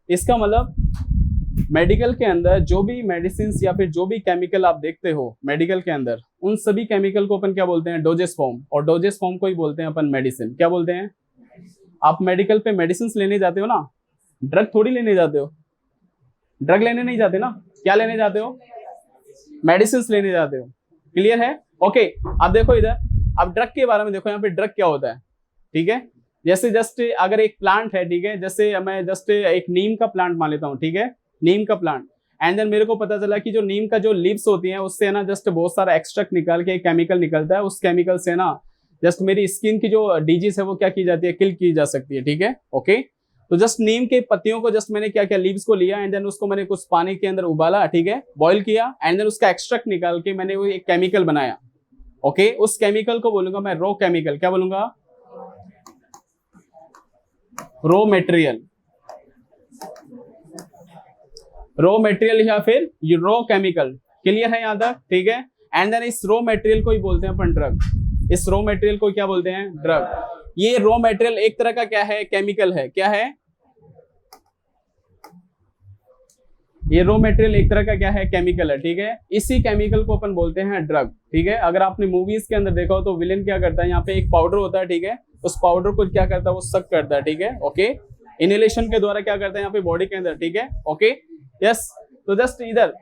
इसका मतलब मेडिकल के अंदर जो भी मेडिसिन या फिर जो भी केमिकल आप देखते हो मेडिकल के अंदर, उन सभी केमिकल को अपन क्या बोलते हैं, डोजेस फॉर्म, और डोजेस फॉर्म को ही बोलते हैं अपन मेडिसिन। क्या बोलते हैं? आप मेडिकल पे मेडिसिन लेने जाते हो ना, ड्रग थोड़ी लेने जाते हो, ड्रग लेने नहीं जाते ना, क्या लेने जाते हो, मेडिसिन लेने जाते हो, क्लियर है, ओके। अब देखो इधर, अब ड्रग के बारे में देखो, यहाँ पे ड्रग क्या होता है, ठीक है। जैसे जस्ट अगर एक प्लांट है, ठीक है, जैसे मैं जस्ट एक नीम का प्लांट मान लेता हूँ, ठीक है, नीम का प्लांट, एंड देन मेरे को पता चला कि जो नीम का जो लीव्स होती हैं उससे ना जस्ट बहुत सारा एक्सट्रैक्ट निकाल के एक केमिकल निकलता है, उस केमिकल से ना जस्ट मेरी स्किन की जो डिजीज है वो क्या की जाती है, किल की जा सकती है, ठीक है, ओके। तो जस्ट नीम के पत्तियों को जस्ट मैंने क्या किया, लीव्स को लिया एंड देन उसको मैंने कुछ पानी के अंदर उबाला, ठीक है, बॉईल किया एंड देन उसका एक्सट्रैक्ट निकाल के मैंने वो एक केमिकल बनाया, ओके। उस केमिकल को बोलूंगा मैं रॉ केमिकल, क्या बोलूंगा, रॉ मटेरियल, रॉ मटेरियल या फिर रॉ केमिकल। क्लियर है यहां तक, ठीक है। एंड देन इस रॉ मटेरियल को ही बोलते हैं अपन ड्रग। इस रॉ मटेरियल को क्या बोलते हैं, ड्रग। ये रॉ मटेरियल एक तरह का क्या है, केमिकल है, क्या है, ये रॉ मटेरियल एक तरह का क्या है, केमिकल है, ठीक है। इसी केमिकल को अपन बोलते हैं ड्रग, ठीक है। अगर आपने मूवीज के अंदर देखा हो तो विलेन क्या करता है, यहाँ पे एक पाउडर होता है, ठीक है, उस पाउडर को क्या करता है, वो सक करता है, ठीक है, ओके, इनहेलेशन के द्वारा क्या करता है यहाँ पे बॉडी के अंदर, ठीक है, ओके, यस। तो जस्ट इधर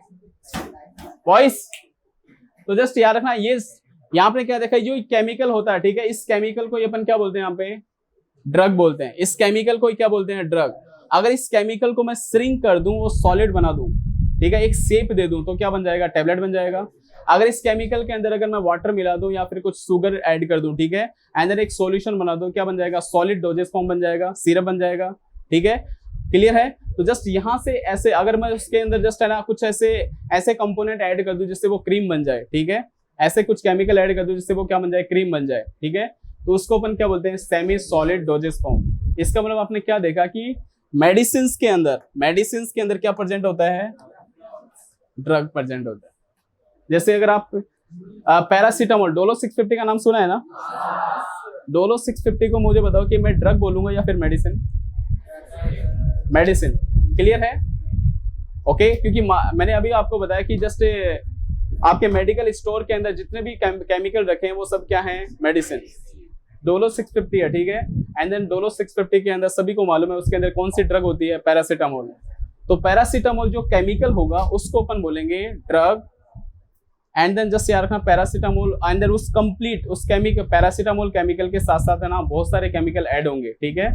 वॉइस, तो जस्ट याद रखना, ये यहाँ पे क्या देखा, जो केमिकल होता है, ठीक है, इस केमिकल को अपन क्या बोलते हैं, यहाँ पे ड्रग बोलते हैं। इस केमिकल को क्या बोलते हैं, ड्रग। अगर इस केमिकल को मैं श्रिंक कर दूं, वो सॉलिड बना दूं, ठीक है, एक शेप दे दूं, तो क्या बन जाएगा, टैबलेट बन जाएगा। अगर इस केमिकल के अंदर अगर मैं वाटर मिला दूं या फिर कुछ शुगर ऐड कर दूं, ठीक है, एंड देन एक सॉल्यूशन बना दूं, क्या बन जाएगा, सॉलिड डोजेस फॉर्म बन जाएगा, सिरप बन जाएगा, ठीक है, क्लियर है। तो जस्ट यहां से ऐसे अगर मैं उसके अंदर जस्ट है ना कुछ ऐसे कंपोनेंट ऐड कर दूं जिससे वो क्रीम बन जाए, ठीक है, ऐसे कुछ केमिकल ऐड कर दूं जिससे वो क्या बन जाए, क्रीम बन जाए, ठीक है, तो उसको अपन क्या बोलते हैं, सेमी सॉलिड डोजेस फॉर्म। इसका मतलब आपने क्या देखा कि मेडिसिन के अंदर क्या प्रेजेंट होता है, ड्रग प्रेजेंट होता है। जैसे अगर आप पैरासीटामोल, डोलो 650 का नाम सुना है ना, डोलो 650 को मुझे बताओ कि मैं ड्रग बोलूंगा या फिर मेडिसिन, मेडिसिन, क्लियर है, ओके। क्योंकि मैंने अभी आपको बताया कि जस्ट आपके मेडिकल स्टोर के अंदर जितने भी केमिकल रखे हैं वो सब क्या है, मेडिसिन। डोलो 650 है, ठीक है, एंड देन डोलो 650 के अंदर सभी को मालूम है उसके अंदर कौन सी ड्रग होती है, पैरासीटामोल। तो पैरासीटामोल जो केमिकल होगा उसको अपन बोलेंगे ड्रग। एंड देन जस्ट याद रखना, पैरासीटामोल एंड देन उस केमिकल, पैरासीटामोल केमिकल के साथ साथ है ना बहुत सारे केमिकल ऐड होंगे, ठीक है।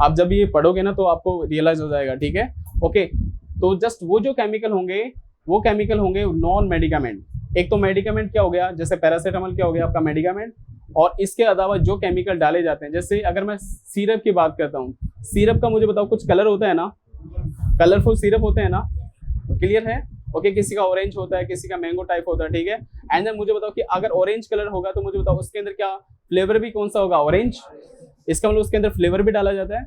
आप जब ये पढ़ोगे ना तो आपको रियलाइज हो जाएगा, ठीक है, ओके। तो जस्ट वो जो केमिकल होंगे वो केमिकल होंगे नॉन मेडिकामेंट। एक तो मेडिकामेंट क्या हो गया, जैसे पैरासीटामोल क्या हो गया आपका मेडिकामेंट, और इसके अलावा जो केमिकल डाले जाते हैं, जैसे अगर मैं सिरप की बात करता हूँ, सिरप का मुझे बताओ कुछ कलर होता है ना, कलरफुल सिरप होते हैं ना, क्लियर है, ओके। किसी का ऑरेंज होता है, किसी का मैंगो टाइप होता है, ठीक है। एंड देन मुझे बताओ कि अगर ऑरेंज कलर होगा तो मुझे बताओ उसके अंदर क्या फ्लेवर भी कौन सा होगा, ऑरेंज। इसका मतलब उसके अंदर फ्लेवर भी डाला जाता है,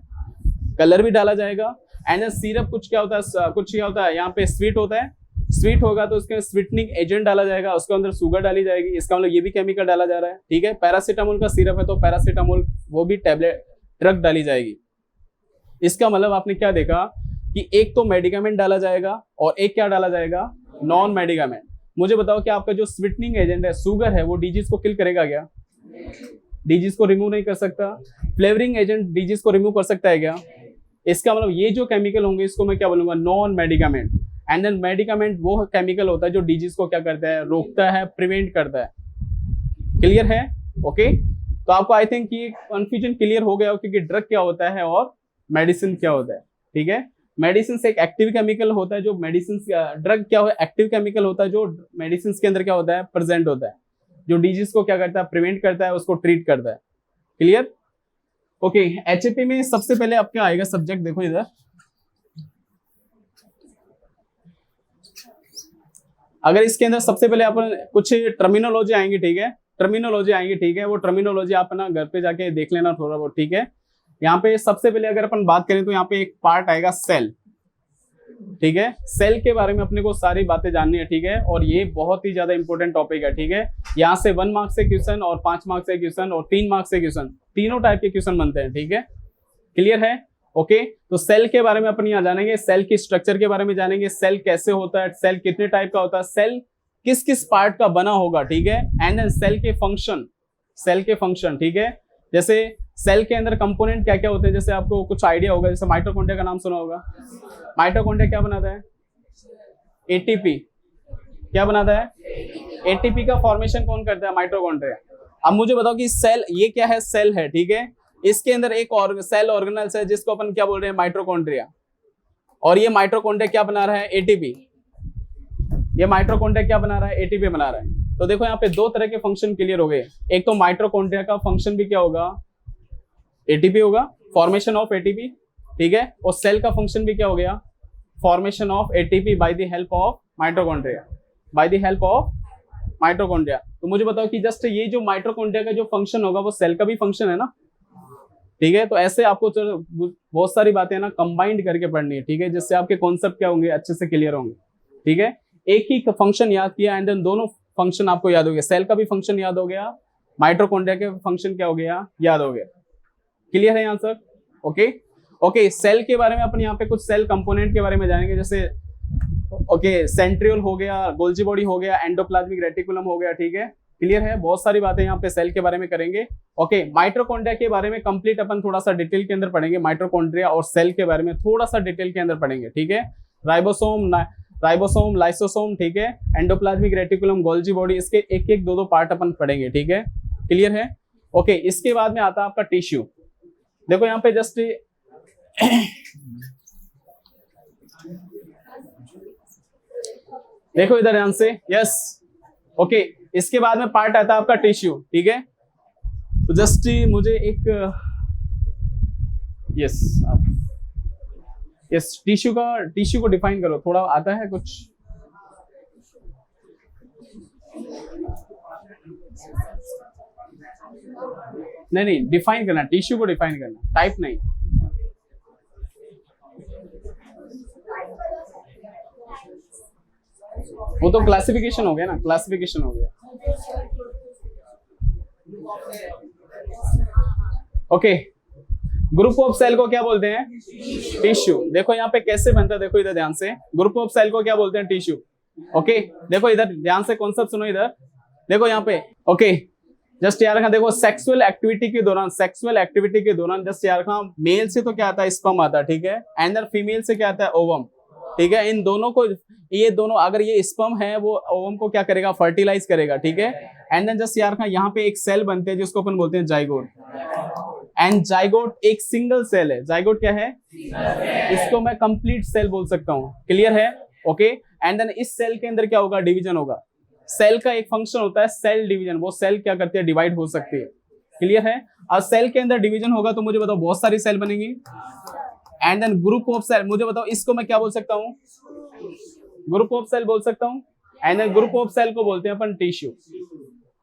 कलर भी डाला जाएगा। एंड देन सिरप कुछ क्या होता है, यहाँ पे स्वीट होता है, स्वीट होगा तो उसके स्वीटनिंग एजेंट डाला जाएगा, उसके अंदर शुगर डाली जाएगी, इसका मतलब ये भी केमिकल डाला जा रहा है, ठीक है। पैरासीटामोल का सिरप है तो पैरासीटामोल वो भी टैबलेट ड्रग डाली जाएगी। इसका मतलब आपने क्या देखा कि एक तो मेडिकामेंट डाला जाएगा और एक क्या डाला जाएगा, नॉन मेडिकामेंट। मुझे बताओ कि आपका जो स्वीटनिंग एजेंट है, शुगर है, वो डिजीज को किल करेगा क्या, डिजीज को रिमूव नहीं कर सकता। फ्लेवरिंग एजेंट डिजीज को रिमूव कर सकता है क्या। इसका मतलब ये जो केमिकल होंगे इसको मैं क्या बोलूंगा, non medicament. And then medicament वो केमिकल होता है जो डिजीज को क्या करता है, रोकता है, प्रिवेंट करता है, क्लियर है, ओके। तो आपको आई थिंक ये कंफ्यूजन क्लियर हो गया हो कि ड्रग क्या होता है और मेडिसिन क्या होता है, ठीक है। मेडिसिन एक एक्टिव केमिकल होता है जो मेडिसिन, ड्रग क्या है, एक्टिव केमिकल होता है जो मेडिसिन के अंदर क्या होता है, प्रेजेंट होता है, जो डिजीज को क्या करता है, प्रिवेंट करता है, उसको ट्रीट करता है, क्लियर, ओके। एचएपी में सबसे पहले आपके आएगा सब्जेक्ट, देखो इधर, अगर इसके अंदर सबसे पहले अपन कुछ टर्मिनोलॉजी आएंगे, ठीक है, टर्मिनोलॉजी आएंगे, ठीक है, वो टर्मिनोलॉजी आप ना घर पे जाके देख लेना थोड़ा बहुत, ठीक है। यहाँ पे सबसे पहले अगर अपन बात करें तो यहाँ पे एक पार्ट आएगा सेल, ठीक है। सेल के बारे में अपने को सारी बातें जाननी है, ठीक है, और ये बहुत ही ज्यादा इंपॉर्टेंट टॉपिक है, ठीक है। यहाँ से 1 मार्क्स से क्वेश्चन और 5 मार्क्स से क्वेश्चन और 3 मार्क्स से क्वेश्चन, तीनों टाइप के क्वेश्चन बनते हैं, ठीक है, क्लियर है, ओके। तो सेल के बारे में अपन यहाँ जानेंगे, सेल की स्ट्रक्चर के बारे में जानेंगे, सेल कैसे होता है, सेल कितने टाइप का होता है, सेल किस किस पार्ट का बना होगा, ठीक है। एंड देन सेल के फंक्शन, सेल के फंक्शन, ठीक है। जैसे सेल के अंदर कंपोनेंट क्या क्या होते हैं, जैसे आपको कुछ आइडिया होगा, जैसे माइटोकॉन्ड्रिया का नाम सुना होगा। माइटोकॉन्ड्रिया क्या बनाता है, एटीपी, क्या बनाता है, एटीपी का फॉर्मेशन कौन करता है, माइटोकॉन्ड्रिया। अब मुझे बताओ कि सेल ये क्या है, सेल है, ठीक है। इसके अंदर एक और सेल ऑर्गेनेल्स है जिसको अपन क्या बोल रहे हैं, माइटोकॉन्ड्रिया। और ये माइटोकॉन्ड्रिया क्या बना रहा है, एटीपी। ये माइटोकॉन्ड्रिया क्या बना रहा है, एटीपी बना रहा है। तो देखो यहाँ पे दो तरह के फंक्शन क्लियर हो गए। एक तो माइटोकॉन्ड्रिया का फंक्शन भी क्या होगा, एटीपी होगा, फॉर्मेशन ऑफ एटीपी, ठीक है। और सेल का फंक्शन भी क्या हो गया, formation of ATP by the help of mitochondria, by the help of mitochondria. तो मुझे बताओ कि जस्ट ये जो माइटोकॉन्ड्रिया का जो फंक्शन होगा वो सेल का भी फंक्शन है ना, ठीक है। तो ऐसे आपको बहुत सारी बातें ना कंबाइंड करके पढ़नी है, ठीक है, जिससे आपके कॉन्सेप्ट क्या होंगे, अच्छे से क्लियर होंगे, ठीक है। एक ही फंक्शन याद किया एंड देन दोनों फंक्शन आपको याद हो गया, सेल का भी फंक्शन याद हो गया, माइटोकॉन्ड्रिया के फंक्शन क्या हो गया, याद हो गया। क्लियर है आंसर? Okay okay. सेल के बारे में अपन यहाँ पे कुछ सेल कंपोनेंट के बारे में जानेंगे, जैसे ओके सेंट्रियोल हो गया, गोल्जी बॉडी हो गया, एंडोप्लाज्मिक रेटिकुलम हो गया, ठीक है। क्लियर है? बहुत सारी बातें यहाँ पे सेल के बारे में करेंगे। ओके, माइटोकॉन्ड्रिया के बारे में कंप्लीट अपन थोड़ा सा डिटेल के अंदर पढ़ेंगे, माइटोकॉन्ड्रिया और सेल के बारे में थोड़ा सा डिटेल के अंदर पढ़ेंगे, ठीक है। राइबोसोम, लाइसोसोम, ठीक है, एंडोप्लाज्मिक रेटिकुलम, गोल्जी बॉडी, इसके एक एक दो पार्ट अपन पढ़ेंगे, ठीक है। क्लियर है? ओके, इसके बाद में आता है आपका टिश्यू। देखो यहाँ पे जस्ट देखो इधर ध्यान से, यस ओके। इसके बाद में पार्ट आता है आपका टिश्यू, ठीक है। तो जस्ट मुझे एक यस टिश्यू को डिफाइन करो, थोड़ा आता है कुछ? नहीं, डिफाइन करना, टिश्यू को डिफाइन करना, टाइप नहीं। वो तो क्लासिफिकेशन हो गया ना, क्लासिफिकेशन हो गया। ओके, ग्रुप ऑफ सेल को क्या बोलते हैं, टिश्यू। देखो यहाँ पे कैसे बनता है, देखो इधर ध्यान से, ग्रुप ऑफ सेल को क्या बोलते हैं, टिश्यू। ओके, देखो इधर ध्यान से कॉन्सेप्ट सुनो इधर, देखो यहाँ पे। ओके, जस्ट याद रखना, देखो सेक्सुअल एक्टिविटी के दौरान जस्ट याद रखना, मेल से तो क्या आता है, स्पर्म आता है, ठीक है, एंड फीमेल से क्या आता है, ओवम, ठीक है। इन दोनों को, ये दोनों, अगर ये स्पर्म है वो ओवम को क्या करेगा, फर्टिलाइज करेगा, ठीक है। एंड देन जस्ट याद रखना, यहाँ पे एक सेल बनते हैं जिसको अपन बोलते हैं जाइगोट। एंड जाइगोट एक सिंगल सेल है, जाइगोट क्या है, इसको मैं कंप्लीट सेल बोल सकता हूँ। क्लियर है? ओके, एंड देन इस सेल के अंदर क्या होगा, डिवीजन होगा। सेल का एक फंक्शन होता है सेल डिवीजन, वो सेल क्या करती है, डिवाइड हो सकती है। क्लियर है? और सेल के अंदर डिवीजन होगा तो मुझे बताओ बहुत सारी सेल बनेंगी। And then group of cell, मुझे बताओ इसको मैं क्या बोल सकता हूँ, ग्रुप ऑफ सेल बोल सकता हूँ। And then group of cell को बोलते हैं अपन टिश्यू।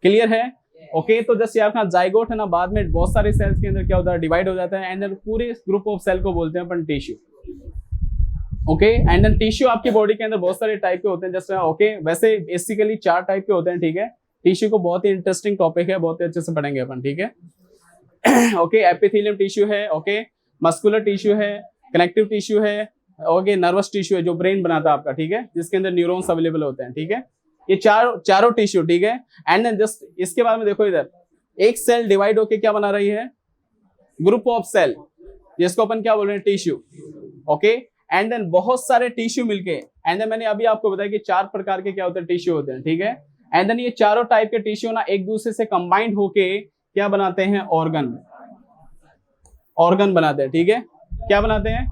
क्लियर है? ओके, तो जस्ट यार जाइगोट है ना, बाद में बहुत सारे सेल्स के अंदर क्या होता है, डिवाइड हो जाता है। एंड देन पूरे ग्रुप ऑफ सेल को बोलते हैं अपन tissue. Okay, and then tissue आपकी बॉडी के अंदर बहुत सारे टाइप के होते हैं, जैसे ओके, वैसे बेसिकली 4 टाइप के होते हैं, ठीक है। टिश्यू को बहुत ही इंटरेस्टिंग टॉपिक है, बहुत ही अच्छे से पढ़ेंगे अपन, ठीक है। ओके, एपिथेलियम टिश्यू है, ओके, मस्कुलर टिश्यू है, कनेक्टिव टिश्यू है, ओके, नर्वस टिश्यू है जो ब्रेन बनाता है आपका, ठीक है, जिसके अंदर न्यूरॉन्स अवेलेबल होते हैं, ठीक है। ये चारों टिश्यू, ठीक है। एंड देन जस्ट इसके बाद में देखो इधर, एक सेल डिवाइड होके क्या बना रही है, ग्रुप ऑफ सेल, जिसको अपन क्या बोल रहे हैं, टिश्यू। ओके, एंड देन बहुत सारे टिश्यू मिलके, एंड देन मैंने अभी आपको बताया कि 4 प्रकार के क्या होते हैं, टिश्यू होते हैं, ठीक है। एंड देन ये चारों टाइप के टिश्यू ना एक दूसरे से कंबाइंड होके क्या बनाते हैं, ऑर्गन बनाते हैं, ठीक है। क्या बनाते हैं,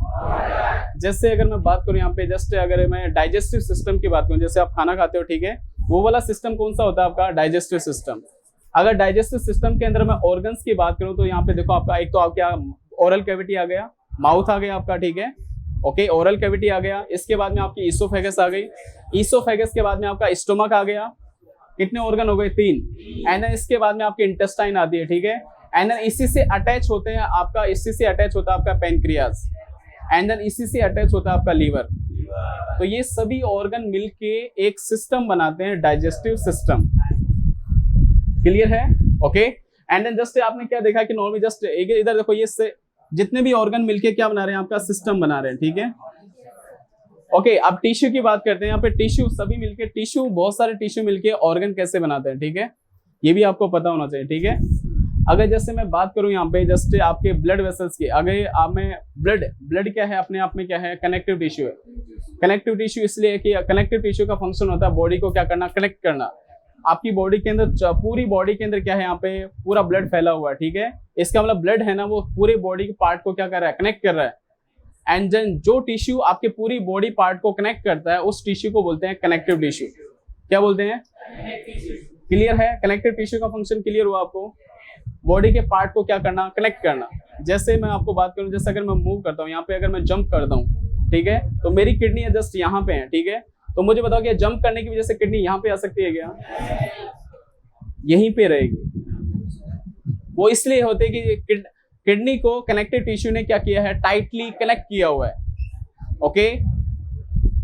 जैसे अगर मैं बात करूं यहाँ पे, जस्ट अगर मैं डाइजेस्टिव सिस्टम की बात करूं, जैसे आप खाना खाते हो, ठीक है, वो वाला सिस्टम कौन सा होता है आपका, डाइजेस्टिव सिस्टम। अगर डाइजेस्टिव सिस्टम के अंदर मैं ऑर्गन्स की बात करूं तो यहाँ पे देखो आपका, एक तो आप क्या, ओरल कैविटी आ गया, माउथ आ गया आपका, ठीक है। ओके, ओरल कैविटी आ गया, इसके बाद में आपकी ईसोफेगस आ गई, ईसोफेगस के बाद में आपका स्टोमक आ गया, कितने ऑर्गन हो गए, 3। एंड देन इसके बाद में आपकी इंटेस्टाइन आती है, ठीक है। एंड देन इसी से अटैच होते हैं आपका, इसी से अटैच होता है आपका पेनक्रियाज, एंड देन इसी से अटैच होता है आपका लीवर। तो ये सभी ऑर्गन मिलके एक सिस्टम बनाते हैं, डाइजेस्टिव सिस्टम। क्लियर है? ओके, एंड देन जस्ट आपने क्या देखा कि नॉर्मली जस्ट इधर देखो, ये जितने भी ऑर्गन मिलके क्या बना रहे हैं, आपका सिस्टम बना रहे हैं, ठीक है। ओके, अब टिश्यू की बात करते हैं। यहाँ पे टिश्यू सभी मिलके, टिश्यू बहुत सारे टिश्यू मिलके ऑर्गन कैसे बनाते हैं, ठीक है, ये भी आपको पता होना चाहिए, ठीक है। अगर जैसे मैं बात करूं यहाँ पे जस्ट आपके ब्लड वेसल्स की, अगर आप में ब्लड क्या है, अपने आप में क्या है, कनेक्टिव टिश्यू है। कनेक्टिव टिश्यू इसलिए कि कनेक्टिव टिश्यू का फंक्शन होता है बॉडी को क्या करना, कनेक्ट करना। आपकी बॉडी के अंदर, पूरी बॉडी के अंदर क्या है, यहाँ पे पूरा ब्लड फैला हुआ है, ठीक है। इसका मतलब ब्लड है ना वो पूरे बॉडी के पार्ट को क्या कर रहा है, कनेक्ट कर रहा है। एंड देन जो टिश्यू आपके पूरी बॉडी पार्ट को कनेक्ट करता है उस टिश्यू को बोलते हैं कनेक्टिव टिश्यू। क्या बोलते हैं? क्लियर है? कनेक्टिव टिश्यू का फंक्शन क्लियर हुआ आपको? बॉडी के पार्ट को क्या करना, कनेक्ट करना। जैसे मैं आपको बात करूं, जैसे अगर मैं मूव करता हूं यहाँ पे, अगर मैं जंप करता हूं, ठीक है, तो मेरी किडनी है जस्ट यहाँ पे है, ठीक है। तो मुझे बताओ कि जंप करने की वजह से किडनी यहाँ पे आ सकती है क्या? यहीं पे रहेगी। वो इसलिए होते है कि किडनी को कनेक्टिव टिश्यू ने क्या किया है, टाइटली कनेक्ट किया हुआ है। ओके,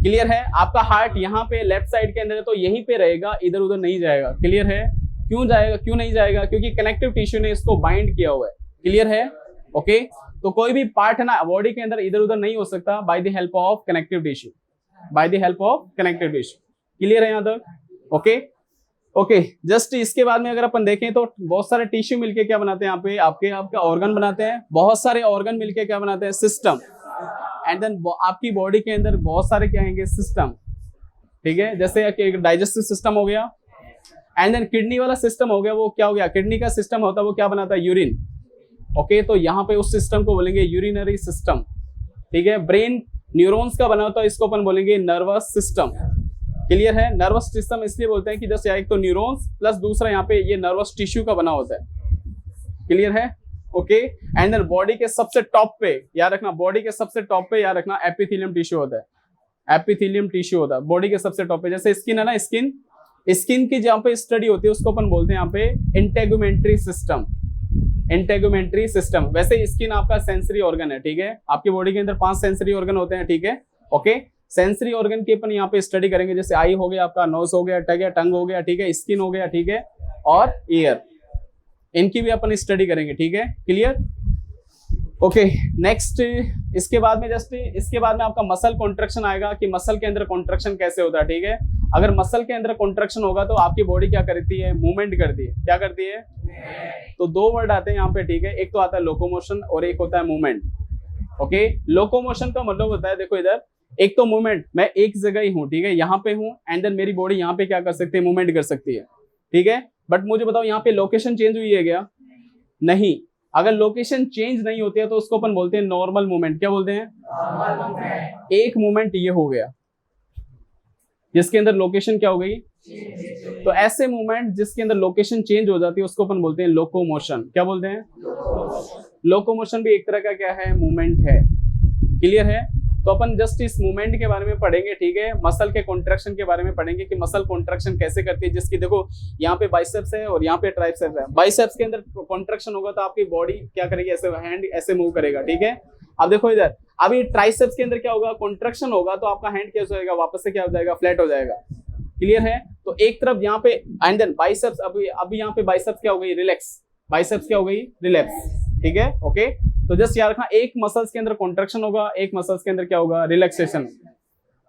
क्लियर है? आपका हार्ट यहाँ पे लेफ्ट साइड के अंदर है तो यहीं पे रहेगा, इधर उधर नहीं जाएगा। क्लियर है? क्यों जाएगा, क्यों नहीं जाएगा? क्योंकि कनेक्टिव टिश्यू ने इसको बाइंड किया हुआ है। क्लियर है? ओके, तो कोई भी पार्ट है ना बॉडी के अंदर इधर उधर नहीं हो सकता by the help of connective tissue, by the help of connective tissue. Clear है यहाँ तक? ओके ओके, जस्ट इसके बाद में अगर अपन देखें तो बहुत सारे टिश्यू मिलके क्या बनाते हैं, यहाँ पे आपका ऑर्गन बनाते हैं। बहुत सारे ऑर्गन मिलके क्या बनाते हैं, सिस्टम। एंड देन आपकी बॉडी के अंदर बहुत सारे क्या आएंगे, सिस्टम, ठीक है। जैसे एक डाइजेस्टिव सिस्टम हो गया, एंड देन किडनी वाला सिस्टम हो गया। वो क्या हो गया, किडनी का सिस्टम होता है वो क्या बनाता है, यूरिन। ओके, तो यहाँ पे उस सिस्टम को बोलेंगे यूरिनरी सिस्टम, ठीक है। ब्रेन न्यूरॉन्स का बना होता है, इसको अपन बोलेंगे नर्वस सिस्टम। क्लियर है? नर्वस सिस्टम इसलिए बोलते हैं कि जैसे एक तो न्यूरॉन्स प्लस दूसरा यहाँ पे ये नर्वस टिश्यू का बना होता है। क्लियर है? ओके, एंड देन बॉडी के सबसे टॉप पे याद रखना, बॉडी के सबसे टॉप पे याद रखना एपिथेलियम टिश्यू होता है। एपिथेलियम टिश्यू होता है बॉडी के सबसे टॉप पे। जैसे स्किन है ना, स्किन की जहाँ पे स्टडी होती है उसको अपन बोलते हैं यहाँ पे इंटेगुमेंट्री सिस्टम। Integumentary system. वैसे स्किन आपका सेंसरी ऑर्गन है, ठीक है। आपकी बॉडी के अंदर 5 सेंसरी ऑर्गन होते हैं, ठीक है। ओके, सेंसरी ऑर्गन की अपन यहाँ पे स्टडी करेंगे। जैसे आई हो गया, आपका नोज हो गया, टंग हो गया, ठीक है, स्किन हो गया, ठीक है, और ईयर, इनकी भी अपन स्टडी करेंगे, ठीक है। क्लियर? ओके, नेक्स्ट इसके बाद में इसके बाद में आपका मसल कॉन्ट्रैक्शन आएगा कि मसल के अंदर कॉन्ट्रैक्शन कैसे होता है, ठीक है। अगर मसल के अंदर कॉन्ट्रैक्शन होगा तो आपकी बॉडी क्या करती है, मूवमेंट करती है। क्या करती है? तो 2 वर्ड आते हैं यहाँ पे, ठीक है। एक तो आता है लोकोमोशन और एक होता है मूवमेंट। ओके, लोकोमोशन का मतलब होता है, देखो इधर, एक तो मूवमेंट, मैं एक जगह ही हूँ, ठीक है, यहाँ पे हूँ, एंड देन मेरी बॉडी यहाँ पे क्या कर सकती है, मूवमेंट कर सकती है, ठीक है। बट मुझे बताओ यहाँ पे लोकेशन चेंज हुई है क्या? नहीं। अगर लोकेशन चेंज नहीं होती है तो उसको अपन बोलते हैं नॉर्मल मूवमेंट। क्या बोलते हैं? Normal movement. एक मूवमेंट ये हो गया जिसके अंदर लोकेशन क्या हो गई, तो ऐसे मूवमेंट जिसके अंदर लोकेशन चेंज हो जाती है उसको अपन बोलते हैं लोकोमोशन। क्या बोलते हैं? लोकोमोशन भी एक तरह का क्या है, मूवमेंट है। क्लियर है? तो अपन जस्ट इस मूवमेंट के बारे में पढ़ेंगे, ठीक है। मसल के कॉन्ट्रैक्शन के बारे में पढ़ेंगे कि मसल कॉन्ट्रैक्शन कैसे करती है। जिसकी देखो यहाँ पे बाइसेप्स है और यहाँ पे ट्राइसेप्स है। बाइसेप्स के अंदर कॉन्ट्रैक्शन होगा तो आपकी बॉडी क्या करेगी, ऐसे हैंड ऐसे मूव करेगा, ठीक है। अब देखो इधर, अभी ट्राइसेप्स के अंदर क्या होगा, कॉन्ट्रैक्शन होगा तो आपका हैंड कैसे होगा, वापस से क्या हो जाएगा, फ्लैट हो जाएगा। क्लियर है? तो एक तरफ यहाँ पे एंड देन बाइसेप्स, अभी यहाँ पे बाइसेप्स क्या हो गई, रिलैक्स। बाइसेप्स क्या हो गई, रिलैक्स, ठीक है। ओके, तो जस्ट याद रखना, एक मसल्स के अंदर कॉन्ट्रैक्शन होगा, एक मसल्स के अंदर क्या होगा, रिलैक्सेशन।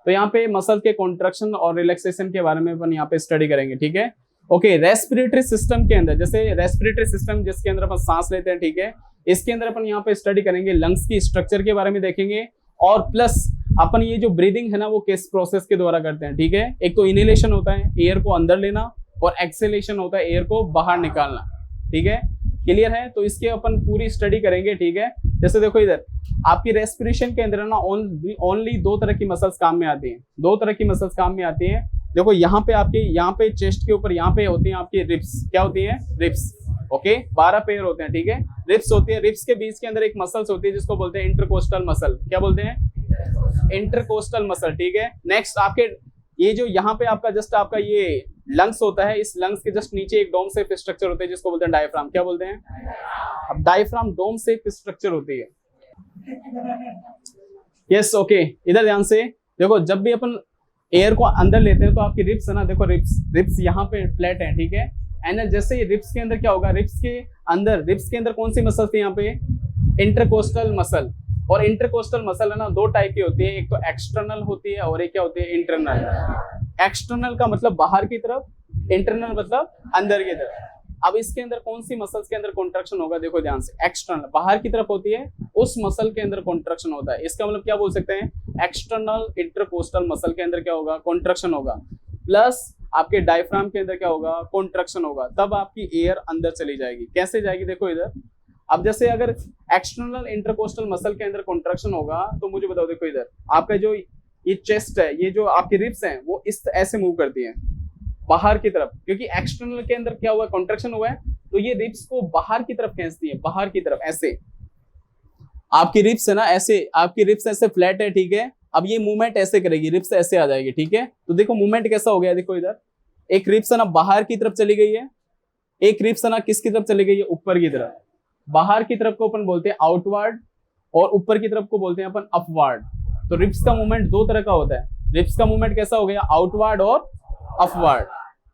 तो यहाँ पे मसल के कॉन्ट्रैक्शन और रिलैक्सेशन के बारे में अपन यहाँ पे स्टडी करेंगे, ठीक है। ओके, रेस्पिरेटरी सिस्टम के अंदर, जैसे रेस्पिरेटरी सिस्टम जिसके अंदर अपन सांस लेते हैं, ठीक है, इसके अंदर अपन यहाँ पे स्टडी करेंगे, लंग्स की स्ट्रक्चर के बारे में देखेंगे, और प्लस अपन ये जो ब्रीदिंग है ना वो किस प्रोसेस के द्वारा करते हैं, ठीक है। एक तो इनहेलेशन होता है, एयर को अंदर लेना, और एक्सेलेशन होता है, एयर को बाहर निकालना, ठीक है। क्लियर है? तो इसके अपन पूरी स्टडी करेंगे, ठीक है। जैसे देखो इधर, आपकी रेस्पिरेशन के अंदर ना ओनली 2 तरह की मसल्स काम में आती हैं। 2 तरह की मसल्स काम में आती हैं। देखो यहाँ पे आपके, यहाँ पे चेस्ट के ऊपर यहाँ पे होती हैं आपकी रिब्स। क्या होती हैं? रिब्स। ओके, 12 पेयर होते हैं, ठीक है, रिब्स होती है। रिब्स के बीच के अंदर एक मसल्स होती है जिसको बोलते हैं इंटरकोस्टल मसल। क्या बोलते हैं? इंटरकोस्टल मसल, ठीक है। नेक्स्ट आपके ये जो यहाँ पे आपका जस्ट आपका ये लंग्स होता है, इस लंग्स के जस्ट नीचे एक डोम शेप स्ट्रक्चर होता है जिसको बोलते हैं डायफ्राम। क्या बोलते हैं? अब डायफ्राम डोम शेप स्ट्रक्चर होती है। यस, ओके, इधर ध्यान से देखो, जब भी अपन एयर को अंदर लेते हैं तो आपकी रिब्स है ना, देखो रिब्स यहाँ पे फ्लैट है, ठीक है। एंड जैसे ही रिब्स के अंदर क्या होगा, रिब्स के अंदर कौन सी मसल थी यहाँ पे, इंटरकोस्टल मसल। और इंटरकोस्टल मसल है ना 2 टाइप की होती है, एक तो एक्सटर्नल होती है और एक क्या होती है, इंटरनल। एक्सटर्नल का मतलब बाहर की तरफ, इंटरनल मतलब अंदर की तरफ। अब इसके अंदर कौन सी मसल्स के अंदर कॉन्ट्रैक्शन होगा, देखो ध्यान से, एक्सटर्नल बाहर की तरफ होती है, उस मसल के अंदर कॉन्ट्रैक्शन होता है। इसका मतलब क्या बोल सकते हैं, एक्सटर्नल इंटरकोस्टल मसल के अंदर क्या होगा, कॉन्ट्रैक्शन होगा। प्लस आपके डायफ्राम के अंदर क्या होगा, कॉन्ट्रैक्शन होगा, तब आपकी एयर अंदर चली जाएगी। कैसे जाएगी, देखो इधर। अब जैसे अगर एक्सटर्नल इंटरकोस्टल मसल के अंदर कॉन्ट्रैक्शन होगा तो मुझे बताओ, देखो इधर आपका जो ये चेस्ट है, ये जो आपकी रिब्स हैं वो इस ऐसे मूव करती हैं बाहर की तरफ, क्योंकि एक्सटर्नल के अंदर क्या हुआ है, कॉन्ट्रैक्शन हुआ है, तो ये रिब्स को बाहर की तरफ खींचती है, बाहर की तरफ ऐसे। आपकी रिब्स है ना ऐसे, आपकी रिब्स ऐसे फ्लैट है, ठीक है। अब ये मूवमेंट ऐसे करेगी, रिब्स ऐसे आ जाएगी, ठीक है। तो देखो मूवमेंट कैसा हो गया, देखो इधर एक रिब्स है ना बाहर की तरफ चली गई है, एक रिब्स है ना किसकी तरफ चली गई है, ऊपर की तरफ। बाहर की तरफ को अपन बोलते हैं आउटवर्ड और ऊपर की तरफ को बोलते हैं अपन अपवर्ड। तो रिब्स का मूवमेंट दो तरह का होता है। रिब्स का मूवमेंट कैसा हो गया, आउटवर्ड और अपवर्ड।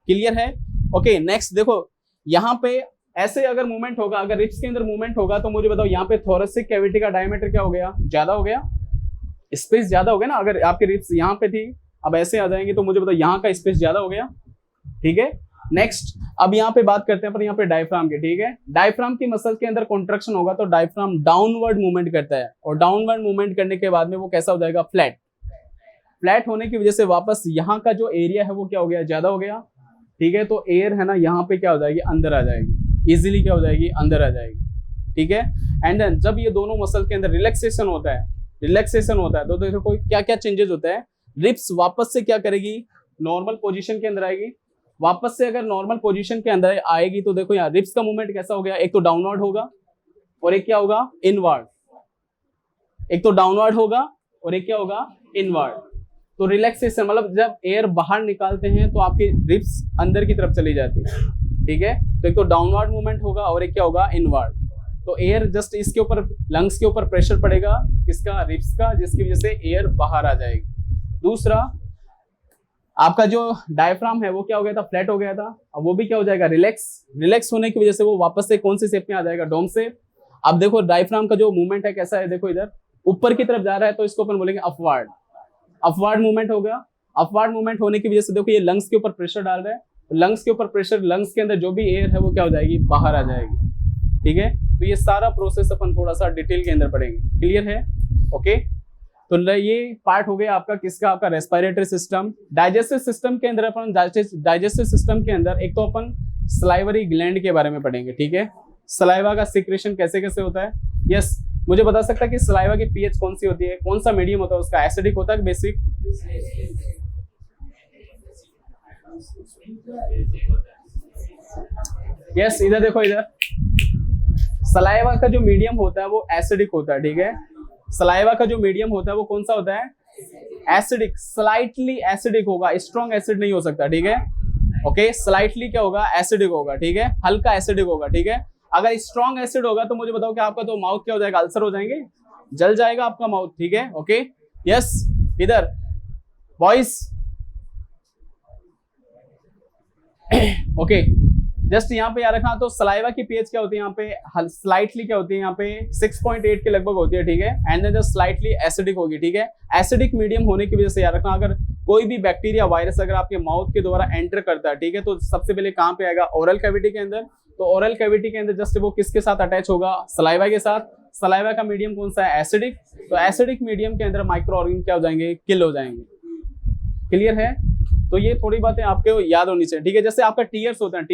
क्लियर है? ओके, नेक्स्ट देखो यहाँ पे ऐसे अगर मूवमेंट होगा, अगर रिब्स के अंदर मूवमेंट होगा तो मुझे बताओ यहाँ पे थोरेसिक कैविटी का डायमीटर क्या हो गया, ज्यादा हो गया, स्पेस ज्यादा हो गया ना। अगर आपके रिब्स यहाँ पे थी, अब ऐसे आ जाएंगे तो मुझे बताओ यहाँ का स्पेस ज्यादा हो गया, ठीक है। नेक्स्ट अब यहाँ पे बात करते हैं पर यहाँ पे डायफ्राम के, ठीक है। डायफ्राम की मसल के अंदर कॉन्ट्रैक्शन होगा तो डायफ्राम डाउनवर्ड मूवमेंट करता है, और डाउनवर्ड मूवमेंट करने के बाद में वो कैसा हो जाएगा, फ्लैट। फ्लैट होने की वजह से वापस यहाँ का जो एरिया है वो क्या हो गया, ज्यादा हो गया, ठीक है। तो एयर है ना यहाँ पे क्या हो जाएगी, अंदर आ जाएगी, इजिली क्या हो जाएगी, अंदर आ जाएगी, ठीक है। एंड देन जब ये दोनों मसल के अंदर रिलैक्सेशन होता है, तो देखो कोई क्या क्या चेंजेस होता है। रिब्स वापस से क्या करेगी, नॉर्मल पोजीशन के अंदर आएगी। वापस से अगर नॉर्मल पोजीशन के अंदर आएगी तो देखो यहाँ रिब्स का मूवमेंट कैसा हो गया, एक तो डाउनवर्ड होगा और एक क्या होगा, इनवर्ड। एक तो डाउनवर्ड होगा और एक क्या होगा, इनवर्ड। तो रिलैक्सेशन मतलब जब एयर बाहर निकालते हैं तो आपकी रिब्स अंदर की तरफ चली जाती है, ठीक है। तो एक तो डाउनवर्ड मूवमेंट होगा और एक क्या होगा, इनवर्ड। तो एयर जस्ट इसके ऊपर, लंग्स के ऊपर प्रेशर पड़ेगा किसका, रिब्स का, जिसकी वजह से एयर बाहर आ जाएगी। दूसरा आपका जो डायफ्राम है वो क्या हो गया था, फ्लैट हो गया था, अब वो भी क्या हो जाएगा, रिलैक्स होने की वजह से वो वापस से कौन सी शेप में आ जाएगा, डोम शेप। अब देखो डायफ्राम का जो मूवमेंट है कैसा है, देखो इधर ऊपर की तरफ जा रहा है तो इसको अपन बोलेंगे अपवर्ड। अपवर्ड मूवमेंट हो गया। अपवर्ड मूवमेंट होने की वजह से देखो ये लंग्स के ऊपर प्रेशर डाल रहा है, लंग्स के ऊपर प्रेशर, लंग्स के अंदर जो भी एयर है वो क्या हो जाएगी, बाहर आ जाएगी, ठीक है। तो ये सारा प्रोसेस अपन थोड़ा सा डिटेल के अंदर पढ़ेंगे। क्लियर है? ओके, तो ये पार्ट हो गया आपका किसका, आपका रेस्पिरेटरी सिस्टम। डाइजेस्टिव सिस्टम के अंदर अपन डाइजेस्टिव सिस्टम के अंदर एक तो अपन सलाइवरी ग्लैंड के बारे में पढ़ेंगे, ठीक है। सलाइवा का सिक्रेशन कैसे कैसे होता है। यस, मुझे बता सकता है कि सलाइवा की पीएच कौन सी होती है, कौन सा मीडियम होता है उसका, एसिडिक होता है बेसिक। यस, इधर देखो, इधर सलाइवा का जो मीडियम होता है वो एसिडिक होता है, ठीक है। सलाइवा का जो मीडियम होता है वो कौन सा होता है, एसिडिक, स्लाइटली एसिडिक होगा, स्ट्रॉन्ग एसिड नहीं हो सकता, ठीक है। ओके, स्लाइटली क्या होगा, एसिडिक होगा, ठीक है, हल्का एसिडिक होगा, ठीक है। अगर स्ट्रॉन्ग एसिड होगा तो मुझे बताओ कि आपका तो माउथ क्या हो जाएगा, अल्सर हो जाएंगे, जल जाएगा आपका माउथ, ठीक है। ओके, यस, इधर बॉयज, ओके, जस्ट यहाँ पे याद रखना। तो सलाइवा की पीएच क्या होती है यहाँ पे, स्लाइटली क्या होती है यहाँ पे 6.8 के लगभग होती है, ठीक है। And then just slightly acidic होगी, ठीक है। एसिडिक मीडियम होने की वजह से याद रखना, अगर कोई भी बैक्टीरिया वायरस अगर आपके माउथ के द्वारा एंटर करता है, ठीक है, तो सबसे पहले कहाँ पे आएगा, ओरल कैविटी के अंदर। तो ओरल कैविटी के अंदर जस्ट वो किसके साथ अटैच होगा, सलाइवा के साथ। सलाइवा का मीडियम कौन सा है, एसिडिक। तो एसिडिक मीडियम के अंदर माइक्रो ऑर्गेनिज्म क्या हो जाएंगे, किल हो जाएंगे। क्लियर है? तो ये थोड़ी बातें आपको याद होनी चाहिए, ठीक है। जैसे आपका टीयर्स होते हैं,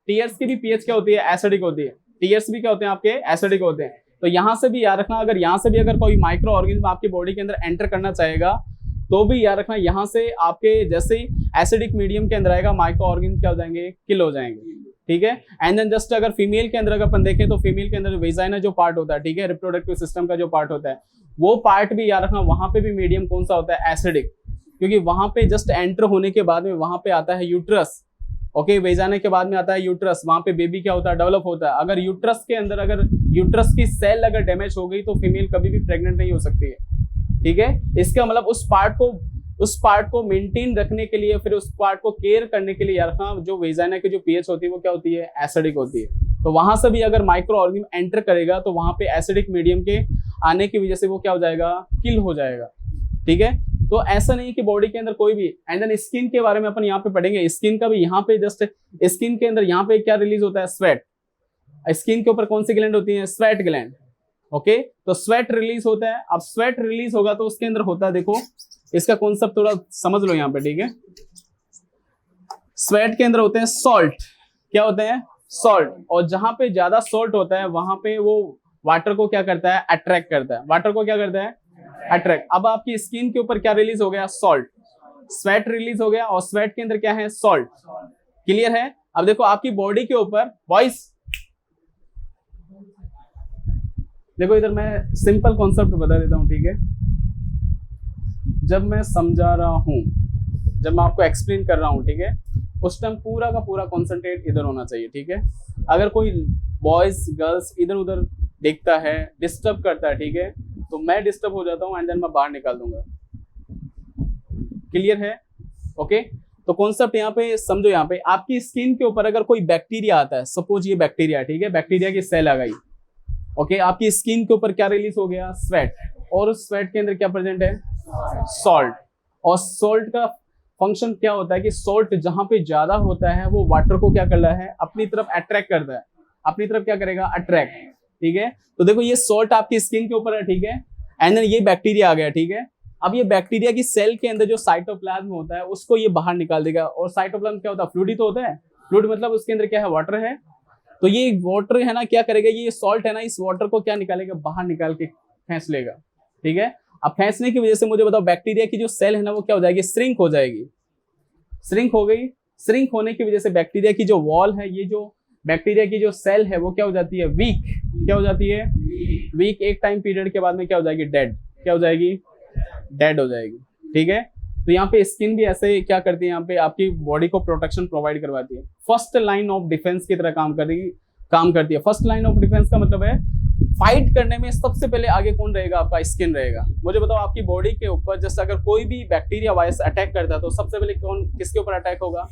टीयर्स की भी पीएच क्या होती है, एसिडिक होती है। टीयर्स भी क्या होते हैं आपके, एसिडिक होते हैं। तो यहाँ से भी याद रखना, अगर यहाँ से भी अगर कोई माइक्रो ऑर्गेनिज्म आपकी बॉडी के अंदर एंटर करना चाहेगा तो भी याद रखना, यहाँ से आपके जैसे ही एसिडिक मीडियम के अंदर आएगा, माइक्रो ऑर्गेनिज्म क्या हो जाएंगे, किल हो जाएंगे, ठीक है। एंड देन जस्ट अगर फीमेल के अंदर अगर अपन देखें तो फीमेल के अंदर वेजाइना जो पार्ट होता है, ठीक है, रिप्रोडक्टिव सिस्टम का जो पार्ट होता है, वो पार्ट भी याद रखना, वहां पे भी मीडियम कौन सा होता है, एसिडिक। क्योंकि वहां पे जस्ट एंटर होने के बाद में वहां पे आता है यूट्रस। ओके, वेजाइना के बाद में आता है यूट्रस, वहां पे बेबी क्या होता है, डेवलप होता है। अगर यूट्रस के अंदर अगर यूट्रस की सेल अगर डैमेज हो गई तो फीमेल कभी भी प्रेग्नेंट नहीं हो सकती है, ठीक है। इसका मतलब उस पार्ट को मेंटेन रखने के लिए, फिर उस पार्ट को केयर करने के लिए यार जो वेजाइना की जो पीएच होती है वो क्या होती है, एसिडिक होती है। तो वहां से भी अगर माइक्रो ऑर्गेनिज्म एंटर करेगा तो वहां पे एसिडिक मीडियम के आने की वजह से वो क्या हो जाएगा, किल हो जाएगा, ठीक है। तो ऐसा नहीं कि बॉडी के अंदर कोई भी। एंड देन स्किन के बारे में अपन यहाँ पे पढ़ेंगे। स्किन का भी यहाँ पे जस्ट स्किन के अंदर यहाँ पे क्या रिलीज होता है, स्वेट। स्किन के ऊपर कौन सी ग्लैंड होती है, स्वेट ग्लैंड। ओके, तो स्वेट रिलीज होता है। अब स्वेट रिलीज होगा तो उसके अंदर होता है, देखो इसका कॉन्सेप्ट थोड़ा समझ लो यहाँ पे, ठीक है। स्वेट के अंदर होते हैं सॉल्ट, क्या होते हैं सॉल्ट, और जहां पे ज्यादा सॉल्ट होता है वहां पे वो वाटर को क्या करता है अट्रैक्ट करता है, वाटर को क्या करता है अट्रैक्ट। अब आपकी स्किन के ऊपर क्या रिलीज हो गया सॉल्ट, स्वेट रिलीज हो गया, और स्वेट के अंदर क्या है सॉल्ट, क्लियर है। अब देखो आपकी बॉडी के ऊपर वॉइस, देखो इधर मैं सिंपल कॉन्सेप्ट बता देता हूं, ठीक है। जब मैं समझा रहा हूं, जब मैं आपको एक्सप्लेन कर रहा हूं, ठीक है, उस टाइम पूरा का पूरा कॉन्सेंट्रेट इधर होना चाहिए, ठीक है। अगर कोई बॉयज गर्ल्स इधर उधर देखता है, डिस्टर्ब करता है, ठीक है, तो मैं डिस्टर्ब हो जाता हूं एंड देन मैं बाहर निकाल दूंगा, क्लियर है, ओके। तो कॉन्सेप्ट यहाँ पे समझो, यहाँ पे आपकी स्किन के ऊपर अगर कोई बैक्टीरिया आता है, सपोज ये बैक्टीरिया, ठीक है, बैक्टीरिया की सेल आ गई, ओके, आपकी स्किन के ऊपर क्या रिलीज हो गया स्वेट, और उस स्वेट के अंदर क्या प्रेजेंट है सॉल्ट, और सॉल्ट का फंक्शन क्या होता है कि सॉल्ट जहां पे ज्यादा होता है वो वाटर को क्या कर रहा है अपनी तरफ अट्रैक्ट करता है, अपनी तरफ क्या करेगा अट्रैक्ट, ठीक है। तो देखो ये सॉल्ट आपकी स्किन के ऊपर है, ठीक है, एंड देन ये बैक्टीरिया आ गया, ठीक है। अब ये बैक्टीरिया की सेल के अंदर जो साइटोप्लाज्म होता है उसको ये बाहर निकाल देगा, और साइटोप्लाज्म क्या होता है फ्लूइड तो होता है, फ्लूइड मतलब उसके अंदर क्या है वाटर है, तो ये वाटर है ना क्या करेगा, ये सॉल्ट है ना इस वाटर को क्या निकालेगा बाहर निकाल के खींच लेगा, ठीक है। अब खींचने की वजह से मुझे बताओ बैक्टीरिया की जो सेल है ना वो क्या हो जाएगी श्रिंक हो जाएगी, श्रिंक हो गई, श्रिंक होने की वजह से बैक्टीरिया की जो वॉल है, ये जो बैक्टीरिया की जो सेल है वो क्या हो जाती है वीक, क्या हो जाती है वीक, एक टाइम पीरियड के बाद में क्या हो जाएगी डेड, क्या हो जाएगी डेड हो जाएगी, ठीक है। तो यहाँ पे स्किन भी ऐसे क्या करती है, यहाँ पे आपकी बॉडी को प्रोटेक्शन प्रोवाइड करवाती है, फर्स्ट लाइन ऑफ डिफेंस की तरह काम करती है। फर्स्ट लाइन ऑफ डिफेंस का मतलब है फाइट करने में सबसे पहले आगे कौन रहेगा, आपका स्किन रहेगा। मुझे बताओ आपकी बॉडी के ऊपर जैसे अगर कोई भी बैक्टीरिया वायरस अटैक करता है तो सबसे पहले कौन किसके ऊपर अटैक होगा,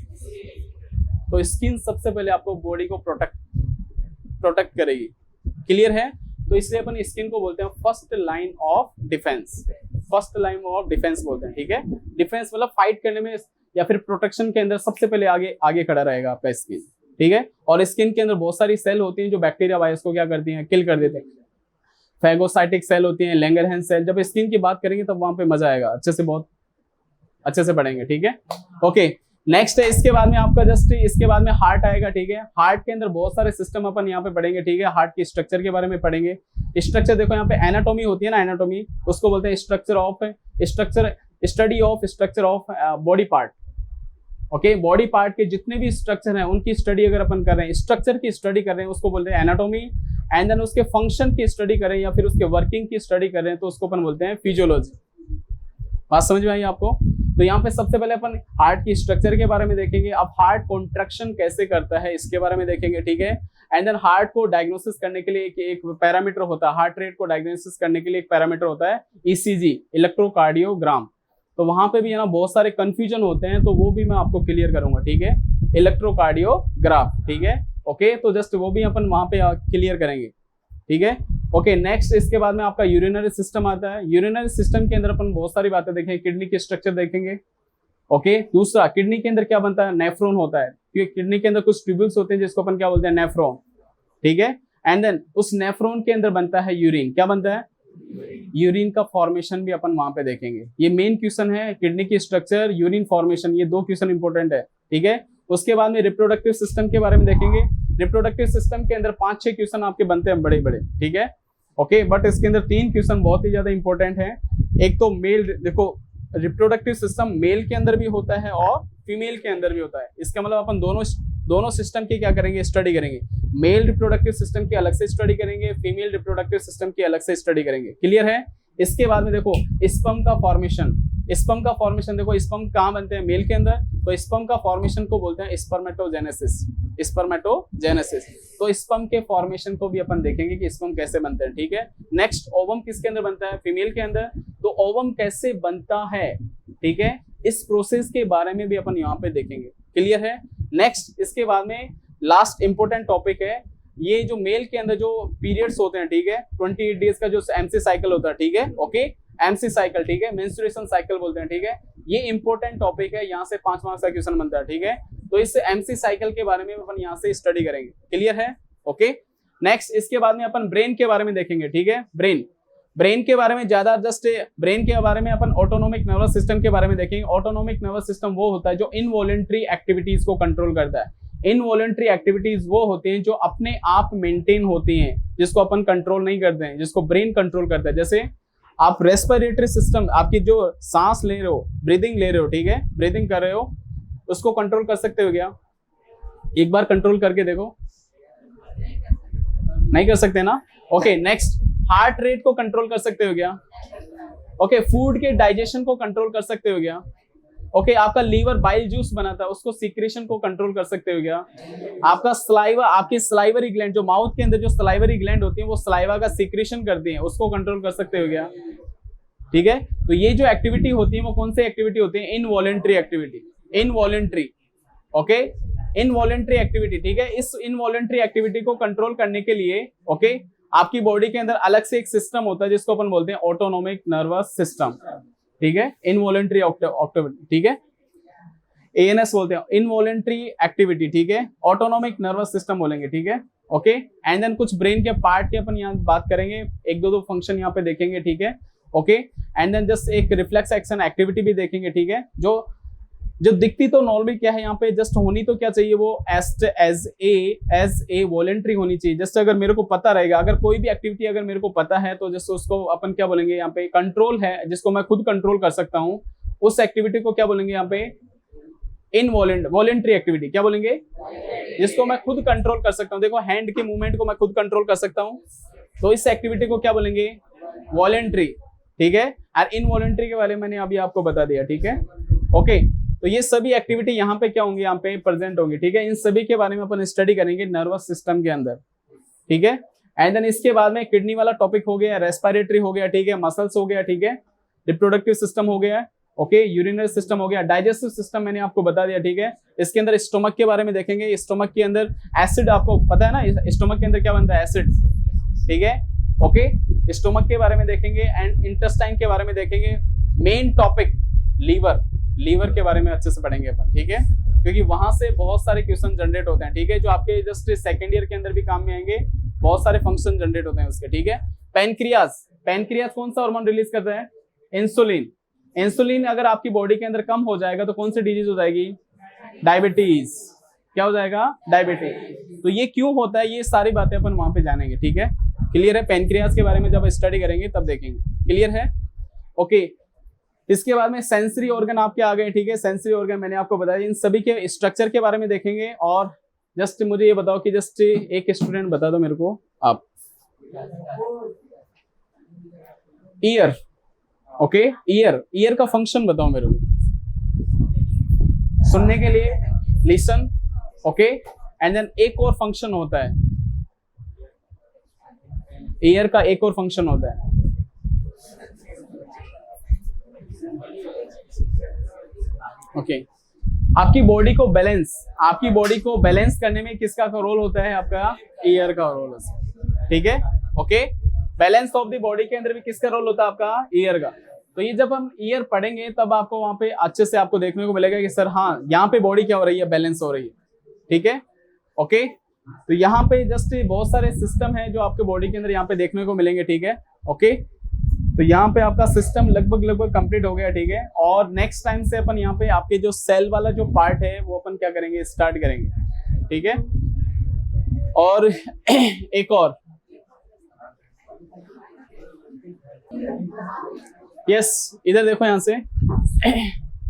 तो स्किन सबसे पहले आपको बॉडी को प्रोटेक्ट करेगी, क्लियर है। तो इसलिए अपन स्किन को बोलते हैं first line of defence, first line of defence बोलते हैं, ठीक है। डिफेंस मतलब फाइट करने में या फिर प्रोटेक्शन के अंदर सबसे पहले आगे खड़ा रहेगा आपका स्किन, ठीक है। और स्किन के अंदर बहुत सारी सेल होती हैं जो बैक्टीरिया वायरस को क्या करती हैं किल कर देते हैं, फैगोसाइटिक सेल होती हैं, लैंगरहैंस सेल। जब स्किन की बात करेंगे तब वहां पे मजा आएगा, अच्छे से बहुत अच्छे से पढ़ेंगे, ठीक है, ओके। नेक्स्ट है इसके बाद में आपका जस्ट इसके बाद में हार्ट आएगा, ठीक है। हार्ट के अंदर बहुत सारे सिस्टम अपन यहाँ पे पढ़ेंगे, ठीक है। हार्ट की स्ट्रक्चर के बारे में पढ़ेंगे। स्ट्रक्चर देखो यहाँ पे एनाटॉमी होती है ना, एनाटॉमी उसको बोलते हैं study of structure of body part, okay. Body part के जितने भी स्ट्रक्चर हैं उनकी स्टडी अगर अपन कर रहे हैं, स्ट्रक्चर की स्टडी कर रहे हैं उसको बोलते हैं एनाटॉमी, एंड देन उसके फंक्शन की स्टडी करें या फिर उसके वर्किंग की स्टडी कर रहे हैं तो उसको अपन बोलते हैं फिजियोलॉजी। बात समझ में आई आपको। तो यहाँ पे सबसे पहले अपन हार्ट की स्ट्रक्चर के बारे में देखेंगे। अब हार्ट कॉन्ट्रैक्शन कैसे करता है इसके बारे में देखेंगे, ठीक है। एंड देन हार्ट को डायग्नोसिस करने के लिए एक पैरामीटर होता है, हार्ट रेट को डायग्नोसिस करने के लिए एक पैरामीटर होता है ईसीजी, इलेक्ट्रोकार्डियोग्राम। तो वहां पे भी है ना बहुत सारे कंफ्यूजन होते हैं, तो वो भी मैं आपको क्लियर करूंगा, ठीक है। इलेक्ट्रोकार्डियोग्राफ, ठीक है, ओके। तो जस्ट वो भी अपन वहां पे क्लियर करेंगे, ठीक है, ओके। नेक्स्ट इसके बाद में आपका यूरिनरी सिस्टम आता है। यूरिनरी सिस्टम के अंदर अपन बहुत सारी बातें देखेंगे, किडनी की स्ट्रक्चर देखेंगे, ओके। दूसरा किडनी के अंदर क्या बनता है, नेफ्रॉन होता है, क्योंकि किडनी के अंदर कुछ ट्यूब्यूल्स होते हैं जिसको अपन क्या बोलते हैं नेफ्रॉन, ठीक है। एंड देन उस नेफ्रॉन के अंदर बनता है यूरिन, क्या बनता है यूरिन का फॉर्मेशन भी अपन वहां पे देखेंगे। ये मेन क्वेश्चन है, किडनी की स्ट्रक्चर, यूरिन फॉर्मेशन, ये दो क्वेश्चन इंपॉर्टेंट है, ठीक है। उसके बाद में रिप्रोडक्टिव सिस्टम के बारे में देखेंगे। रिप्रोडक्टिव सिस्टम के अंदर 5-6 क्वेश्चन आपके बनते हैं बड़े बड़े, ठीक है, ओके। बट इसके अंदर 3 क्वेश्चन बहुत ही ज्यादा इंपॉर्टेंट है। एक तो मेल, देखो रिप्रोडक्टिव सिस्टम मेल के अंदर भी होता है और फीमेल के अंदर भी होता है। इसका मतलब अपन दोनों सिस्टम की क्या करेंगे स्टडी करेंगे। मेल रिप्रोडक्टिव सिस्टम की अलग से स्टडी करेंगे, फीमेल रिप्रोडक्टिव सिस्टम की अलग से स्टडी करेंगे, क्लियर है। इसके बाद में देखो स्पर्म का फॉर्मेशन, स्पर्म का फॉर्मेशन देखो स्पर्म कहाँ बनते हैं मेल के अंदर, तो स्पर्म का फॉर्मेशन को बोलते हैं स्पर्मेटोजेनेसिस, स्पर्मेटोजेनेसिस। तो स्पर्म के फॉर्मेशन को भी अपन देखेंगे कि स्पर्म कैसे बनते हैं, ठीक है। नेक्स्ट ओवम किसके अंदर बनता है, फीमेल के अंदर, तो ओवम कैसे बनता है, ठीक है, इस प्रोसेस के बारे में भी अपन यहाँ पे देखेंगे, क्लियर है। नेक्स्ट इसके बाद में लास्ट इंपॉर्टेंट टॉपिक है, ये जो मेल के अंदर जो पीरियड्स होते हैं, ठीक है, 28 डेज का जो एमसी साइकिल होता है, ठीक है, ओके, एमसी साइकिल, ठीक है, मेंस्ट्रुएशन साइकिल बोलते हैं, ठीक है। ये इंपॉर्टेंट टॉपिक है, यहाँ से 5 मार्क्स का क्वेश्चन बनता है, ठीक है। तो इस एमसी साइकिल के बारे में अपन यहाँ से स्टडी करेंगे, क्लियर है, ओके। नेक्स्ट इसके बाद में अपन ब्रेन के बारे में देखेंगे, ठीक है। ब्रेन, ब्रेन के बारे में ज्यादा, जस्ट ब्रेन के बारे में अपन ऑटोनोमिक नर्वस सिस्टम के बारे में देखेंगे। ऑटोनोमिक नर्वस सिस्टम वो होता है जो इनवॉलेंट्री एक्टिविटीज को कंट्रोल करता है। इनवॉलेंट्री एक्टिविटीज वो होती हैं जो अपने आप मेंटेन होती हैं, जिसको अपन कंट्रोल नहीं करते हैं, जिसको ब्रेन कंट्रोल करता है। जैसे आप रेस्पिरेटरी सिस्टम, आपकी जो सांस ले रहे हो, ब्रीदिंग ले रहे हो, ठीक है, ब्रीदिंग कर रहे हो, उसको कंट्रोल कर सकते हो क्या? एक बार कंट्रोल करके देखो, नहीं कर सकते ना। ओके, नेक्स्ट, हार्ट रेट को कंट्रोल कर सकते हो क्या? ओके, फूड के डाइजेशन को कंट्रोल कर सकते हो क्या? ओके, आपका लीवर बाइल जूस बनाता है, उसको सीक्रेशन को कंट्रोल कर सकते हो क्या? आपका सलाइवा, आपकी सलाइवरी ग्लैंड, जो माउथ के अंदर जो सलाइवरी ग्लैंड होती है, वो सलाइवा का सीक्रेशन करती है, उसको कंट्रोल कर सकते हो क्या? ठीक है, तो ये जो एक्टिविटी होती है वो कौन सी एक्टिविटी होती है? Involuntary activity, involuntary. Okay, involuntary activity, ठीक है। इस इनवॉलेंट्री एक्टिविटी को कंट्रोल करने के लिए, ओके, आपकी बॉडी के अंदर अलग से एक सिस्टम होता है जिसको अपन बोलते हैं ऑटोनोमिक नर्वस सिस्टम, ठीक है, इनवॉलेंट्री एक्टिविटी, ठीक है, एएनएस बोलते हैं, इनवॉलेंट्री एक्टिविटी, ठीक है, ऑटोनोमिक नर्वस सिस्टम बोलेंगे, ठीक है। ओके, एंड देन कुछ ब्रेन के पार्ट के अपन यहाँ बात करेंगे, एक दो फंक्शन यहाँ पे देखेंगे, ठीक है। ओके, एंड देन जस्ट एक रिफ्लेक्स एक्शन एक्टिविटी भी देखेंगे, ठीक है, जो दिखती तो नॉर्मल क्या है यहाँ पे, जस्ट होनी तो क्या चाहिए, वो एज ए वॉलेंट्री होनी चाहिए। जस्ट अगर मेरे को पता रहेगा, अगर कोई भी एक्टिविटी अगर मेरे को पता है, तो जस्ट उसको अपन क्या बोलेंगे यहाँ पे, कंट्रोल है, जिसको मैं खुद कंट्रोल कर सकता हूँ, उस एक्टिविटी को क्या बोलेंगे यहाँ पे, वॉलेंट्री एक्टिविटी। क्या बोलेंगे? जिसको मैं खुद कंट्रोल कर सकता हूँ। देखो, हैंड के मूवमेंट को मैं खुद कंट्रोल कर सकता हूँ, तो इस एक्टिविटी को क्या बोलेंगे? वॉलेंट्री, ठीक है। और इनवॉलेंट्री के बारे में मैंने अभी आपको बता दिया, ठीक है। ओके, तो ये सभी एक्टिविटी यहाँ पे क्या होंगी, यहाँ पे प्रेजेंट होंगी, ठीक है। इन सभी के बारे में अपन स्टडी करेंगे नर्वस सिस्टम के अंदर, ठीक है। एंड देन इसके बाद में किडनी वाला टॉपिक हो गया, रेस्पिरेटरी हो गया, ठीक है, मसल्स हो गया, ठीक है, रिप्रोडक्टिव सिस्टम हो गया, ओके, यूरिनरी सिस्टम हो गया, डाइजेस्टिव सिस्टम मैंने आपको बता दिया, ठीक है। इसके अंदर स्टोमक के बारे में देखेंगे। स्टोमक के अंदर एसिड, आपको पता है ना स्टोमक के अंदर क्या बनता है, एसिड, ठीक है। ओके, स्टोमक के बारे में देखेंगे एंड इंटेस्टाइन के बारे में देखेंगे। मेन टॉपिक लीवर के बारे में अच्छे से पढ़ेंगे अपन, ठीक है, क्योंकि वहां से बहुत सारे क्वेश्चन जनरेट होते हैं, ठीक है, जो आपके जस्ट सेकंड ईयर के अंदर भी काम में आएंगे। बहुत सारे फंक्शन जनरेट होते हैं उसके, ठीक है। पैनक्रियाज कौन सा हार्मोन रिलीज करता है? इंसुलिन अगर आपकी बॉडी के अंदर कम हो जाएगा तो कौन सी डिजीज हो जाएगी? डायबिटीज। क्या हो जाएगा? डायबिटीज। तो ये क्यों होता है, ये सारी बातें अपन वहां पे जानेंगे, ठीक है। क्लियर है? पैनक्रियाज के बारे में जब स्टडी करेंगे तब देखेंगे। क्लियर है? ओके, इसके बाद में सेंसरी ऑर्गन आपके आ गए, ठीक है। सेंसरी ऑर्गन मैंने आपको बताया, इन सभी के स्ट्रक्चर के बारे में देखेंगे। और जस्ट मुझे ये बताओ कि जस्ट एक स्टूडेंट बता दो मेरे को, आप ईयर, ओके, ईयर का फंक्शन बताओ मेरे को। सुनने के लिए लिसन, ओके, एंड देन एक और फंक्शन होता है ईयर का, एक और फंक्शन होता है, ओके, आपकी बॉडी को बैलेंस करने में किसका रोल होता है? आपका ईयर का रोल होता है, ठीक है। Okay, balance of the body के अंदर भी किसका रोल होता है? आपका ईयर का। तो ये जब हम ईयर पढ़ेंगे तब आपको वहां पे अच्छे से आपको देखने को मिलेगा कि सर हाँ, यहाँ पे बॉडी क्या हो रही है, बैलेंस हो रही है, ठीक है। ओके, तो यहाँ पे जस्ट बहुत सारे सिस्टम है जो आपके बॉडी के अंदर यहाँ पे देखने को मिलेंगे, ठीक है। ओके, तो यहाँ पे आपका सिस्टम लगभग कंप्लीट हो गया, ठीक है। और नेक्स्ट टाइम से अपन यहाँ पे आपके जो सेल वाला जो पार्ट है वो अपन क्या करेंगे, स्टार्ट करेंगे, ठीक है। और एक और, यस, इधर देखो यहाँ से,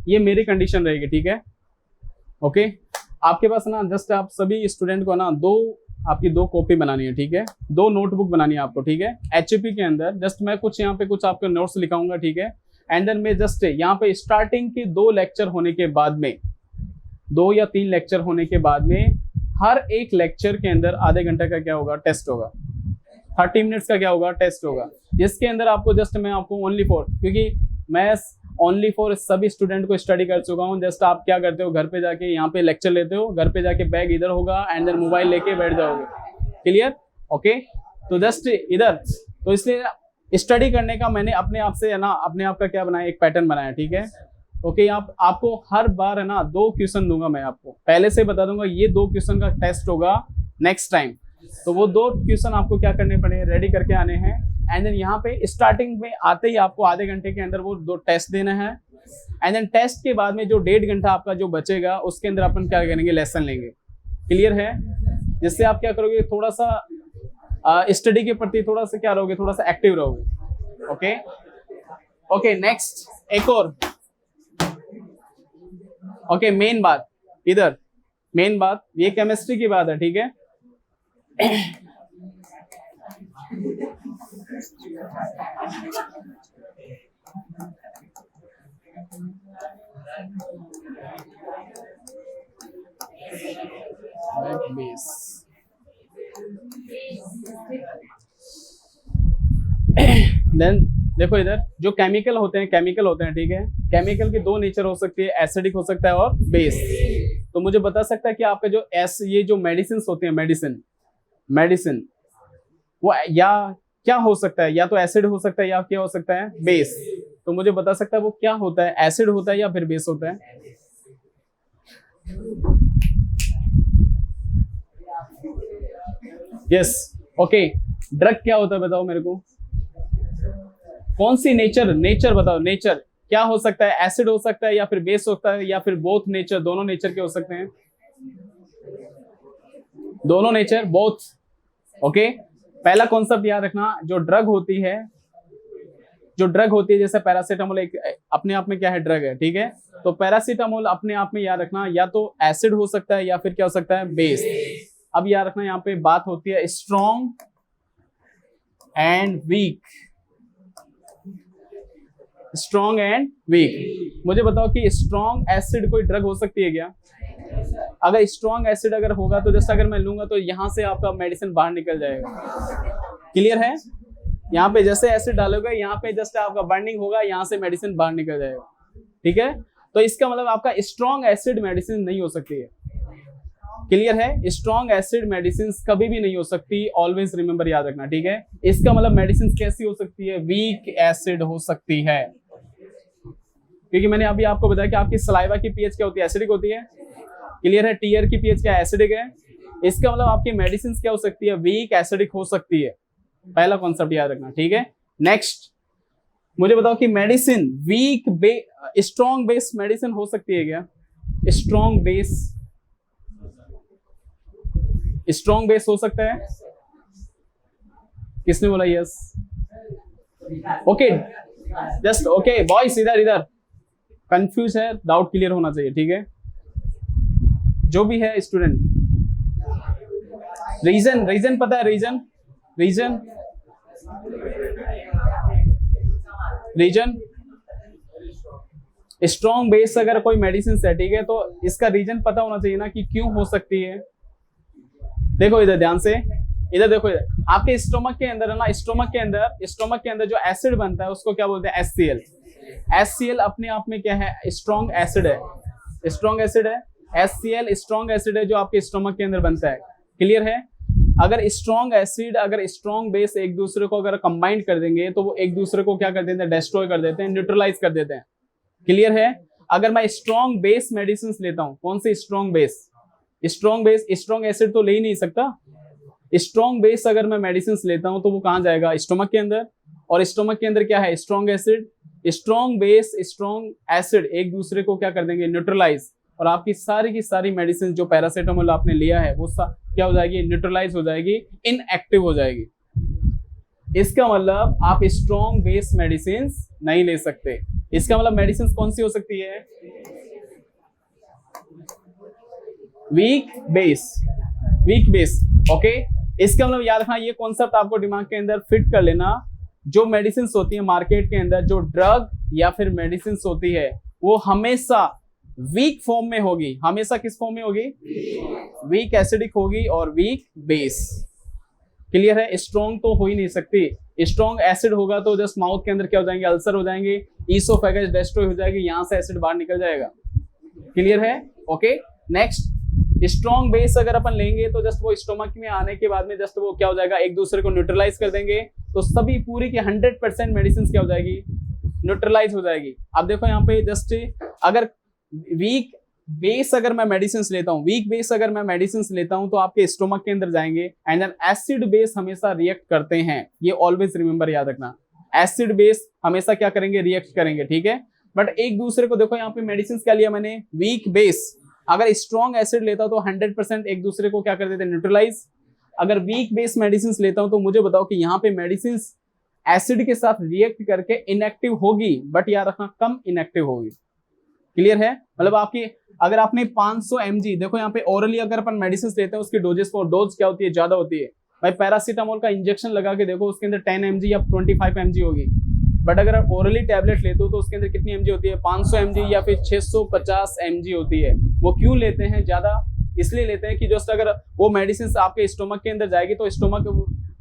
ये मेरी कंडीशन रहेगी, ठीक है। ओके, आपके पास ना जस्ट आप सभी स्टूडेंट को ना आपकी दो कॉपी बनानी है, ठीक है, 2 नोटबुक बनानी है आपको, ठीक है। एचपी के अंदर जस्ट मैं कुछ यहाँ पे कुछ आपके नोट्स लिखाऊंगा, ठीक है। एंड देन मैं जस्ट यहाँ पे स्टार्टिंग के 2 लेक्चर होने के बाद में, 2 या 3 लेक्चर होने के बाद में, हर एक लेक्चर के अंदर आधे घंटे का क्या होगा, टेस्ट होगा। 30 मिनट्स का क्या होगा, टेस्ट होगा, जिसके अंदर आपको जस्ट मैं आपको ओनली फॉर, क्योंकि मैं ओनली फॉर सभी स्टूडेंट को स्टडी कर चुका हूँ। जस्ट आप क्या करते हो, घर पे जाके यहाँ पे लेक्चर लेते हो, घर पे जाके बैग इधर होगा एंड देन मोबाइल लेके बैठ जाओगे। क्लियर? ओके, तो जस्ट इधर, तो इसलिए स्टडी करने का मैंने अपने आप से है ना, अपने आप का क्या बनाया, एक पैटर्न बनाया, ठीक है। ओके, आपको हर बार है ना 2 क्वेश्चन दूंगा मैं आपको, पहले से बता दूंगा ये 2 क्वेश्चन का टेस्ट होगा नेक्स्ट टाइम। तो वो 2 क्वेश्चन आपको क्या करने पड़े, रेडी करके आने हैं। एंड देन यहाँ पे स्टार्टिंग में आते ही आपको आधे घंटे के अंदर वो 2 टेस्ट देना है, एंड देन टेस्ट के बाद में जो 1.5 घंटा आपका जो बचेगा उसके अंदर अपन क्या करेंगे, लेसन लेंगे। क्लियर है? जिससे आप क्या करोगे, थोड़ा सा स्टडी के प्रति थोड़ा सा क्या रहोगे, थोड़ा सा एक्टिव रहोगे। ओके ओके, नेक्स्ट एक और। ओके, मेन बात इधर, मेन बात ये केमिस्ट्री की बात है, ठीक है। देन देखो इधर जो केमिकल होते हैं, ठीक है। केमिकल की 2 नेचर हो सकती है, एसिडिक हो सकता है और बेस। तो मुझे बता सकता है कि आपका जो ये जो मेडिसिन होते हैं, मेडिसिन वो या क्या हो सकता है, या तो एसिड हो सकता है या क्या हो सकता है, बेस। तो मुझे बता सकता है वो क्या होता है, एसिड होता है या फिर बेस होता है। Yes, okay. ड्रग क्या होता है बताओ मेरे को, कौन सी नेचर बताओ, नेचर क्या हो सकता है, एसिड हो सकता है या फिर बेस होता है या फिर बोथ नेचर, दोनों नेचर के हो सकते हैं, दोनों नेचर, बोथ। ओके, पहला कॉन्सेप्ट याद रखना, जो ड्रग होती है जैसे पैरासीटामोल एक अपने आप में क्या है, ड्रग है, ठीक है। तो पैरासीटामोल अपने आप में याद रखना या तो एसिड हो सकता है या फिर क्या हो सकता है, बेस। अब याद रखना यहाँ पे बात होती है strong and weak, strong and weak. मुझे बताओ कि स्ट्रॉन्ग एसिड कोई ड्रग हो सकती है क्या? अगर स्ट्रॉन्ग एसिड अगर होगा तो जस्ट अगर मैं लूंगा तो यहां से आपका मेडिसिन बाहर निकल जाएगा। क्लियर है? यहाँ पे जैसे एसिड डालोगे यहाँ पे जस्ट आपका बर्निंग होगा, यहाँ से मेडिसिन बाहर निकल जाएगा, ठीक है। तो इसका मतलब आपका स्ट्रॉन्ग एसिड मेडिसिन नहीं हो सकती है। क्लियर है? स्ट्रॉन्ग एसिड मेडिसिन कभी भी नहीं हो सकती, ऑलवेज रिमेंबर, याद रखना, ठीक है। इसका मतलब मेडिसिन कैसी हो सकती है, वीक एसिड हो सकती है, क्योंकि मैंने अभी आपको बताया कि आपकी सलाइवा की पीएच क्या होती है, एसिडिक होती है। क्लियर है? टीयर की पीएच क्या है, एसिडिक है। इसका मतलब आपकी मेडिसिन क्या हो सकती है, वीक एसिडिक हो सकती है। पहला कॉन्सेप्ट याद रखना, ठीक है। नेक्स्ट मुझे बताओ कि medicine weak strong base medicine हो सकती है क्या? स्ट्रॉन्ग बेस हो सकता है? किसने बोला yes? Okay, just okay boys, इधर कंफ्यूज है, डाउट क्लियर होना चाहिए, ठीक है। जो भी है स्टूडेंट, रीजन पता है, रीजन स्ट्रॉन्ग बेस अगर कोई मेडिसिन है, ठीक है, तो इसका रीजन पता होना चाहिए ना कि क्यों हो सकती है। देखो इधर ध्यान से, इधर देखो, इधर आपके स्टोमक के अंदर है ना, स्टोमक के अंदर जो एसिड बनता है उसको क्या बोलते हैं, HCl। HCl अपने आप में क्या है, स्ट्रॉन्ग एसिड है, HCl स्ट्रॉन्ग एसिड है जो आपके स्टोमक के अंदर बनता है। क्लियर है? अगर स्ट्रॉन्ग एसिड अगर स्ट्रॉन्ग बेस एक दूसरे को अगर कंबाइन कर देंगे तो वो एक दूसरे को क्या कर देते हैं, डिस्ट्रॉय कर देते हैं, न्यूट्रलाइज कर देते हैं। क्लियर है? अगर मैं स्ट्रॉन्ग बेस मेडिसिन लेता हूं, कौन सी स्ट्रॉन्ग बेस, स्ट्रॉन्ग एसिड तो ले ही नहीं सकता। स्ट्रॉन्ग बेस अगर मैं मेडिसिन लेता हूं तो वो कहां जाएगा, स्टोमक के अंदर, और स्टोमक के अंदर क्या है, strong acid. Strong base strong acid एक दूसरे को क्या कर देंगे, न्यूट्रलाइज, और आपकी सारी की सारी मेडिसिन जो पैरासीटामोल आपने लिया है वो क्या हो जाएगी, न्यूट्रलाइज हो जाएगी, इनएक्टिव हो जाएगी। इसका मतलब आप स्ट्रॉन्ग बेस मेडिसिन नहीं ले सकते। इसका मतलब मेडिसिन कौन सी हो सकती है, वीक बेस। ओके, इसका मतलब याद रखना, ये कॉन्सेप्ट आपको दिमाग के अंदर फिट कर लेना। जो मेडिसिन होती है मार्केट के अंदर, जो ड्रग या फिर मेडिसिन होती है, वो हमेशा वीक फॉर्म में होगी। हमेशा किस फॉर्म में होगी, वीक एसिडिक होगी और वीक बेस। क्लियर है? स्ट्रॉन्ग तो हो ही नहीं सकती। स्ट्रॉन्ग एसिड होगा तो जस्ट माउथ के अंदर क्या हो जाएंगे, अल्सर हो जाएंगे, ईसोफेगस डिस्ट्रॉय हो जाएगी, यहां से एसिड बाहर निकल जाएगा। क्लियर है? ओके, नेक्स्ट स्ट्रॉन्ग बेस अगर अपन लेंगे तो जस्ट वो स्टोमक में आने के बाद में जस्ट वो क्या हो जाएगा, एक दूसरे को न्यूट्रलाइज कर देंगे, तो सभी पूरी की 100% मेडिसिन क्या हो जाएगी, न्यूट्रलाइज हो जाएगी। अब देखो यहाँ पे जस्ट अगर वीक बेस अगर मैं मेडिसिन लेता हूँ, वीक बेस अगर मैं मेडिसिन लेता हूँ तो आपके स्टोमक के अंदर जाएंगे एंड देन एसिड बेस हमेशा रिएक्ट करते हैं, ये ऑलवेज रिमेंबर याद रखना, एसिड बेस हमेशा क्या करेंगे, रिएक्ट करेंगे, ठीक है। बट एक दूसरे को देखो यहाँ पे मेडिसिन क्या लिया मैंने, वीक बेस, अगर स्ट्रॉन्ग एसिड लेता तो 100% एक दूसरे को क्या कर देते, न्यूट्रलाइज। अगर वीक बेस मेडिसिन लेता हूं तो मुझे बताओ कि यहाँ पे मेडिसिन एसिड के साथ रिएक्ट करके इनएक्टिव होगी, बट याद रखना कम इनएक्टिव होगी। क्लियर है, मतलब आपकी अगर आपने 500 mg, देखो यहाँ पे ओरली अगर अपन मेडिसिन लेते हैं उसकी डोजेस को, डोज क्या होती है, ज्यादा होती है भाई। पैरासीटामोल का इंजेक्शन लगा के देखो उसके अंदर 10 mg या 25 mg होगी, बट अगर आप ओरली टैबलेट लेते हो तो उसके अंदर कितनी mg होती है, 500 mg या फिर 650 mg होती है। वो क्यों लेते हैं ज्यादा, इसलिए लेते हैं कि जस्ट अगर वो मेडिसिन आपके स्टोमक के अंदर जाएगी तो स्टोमक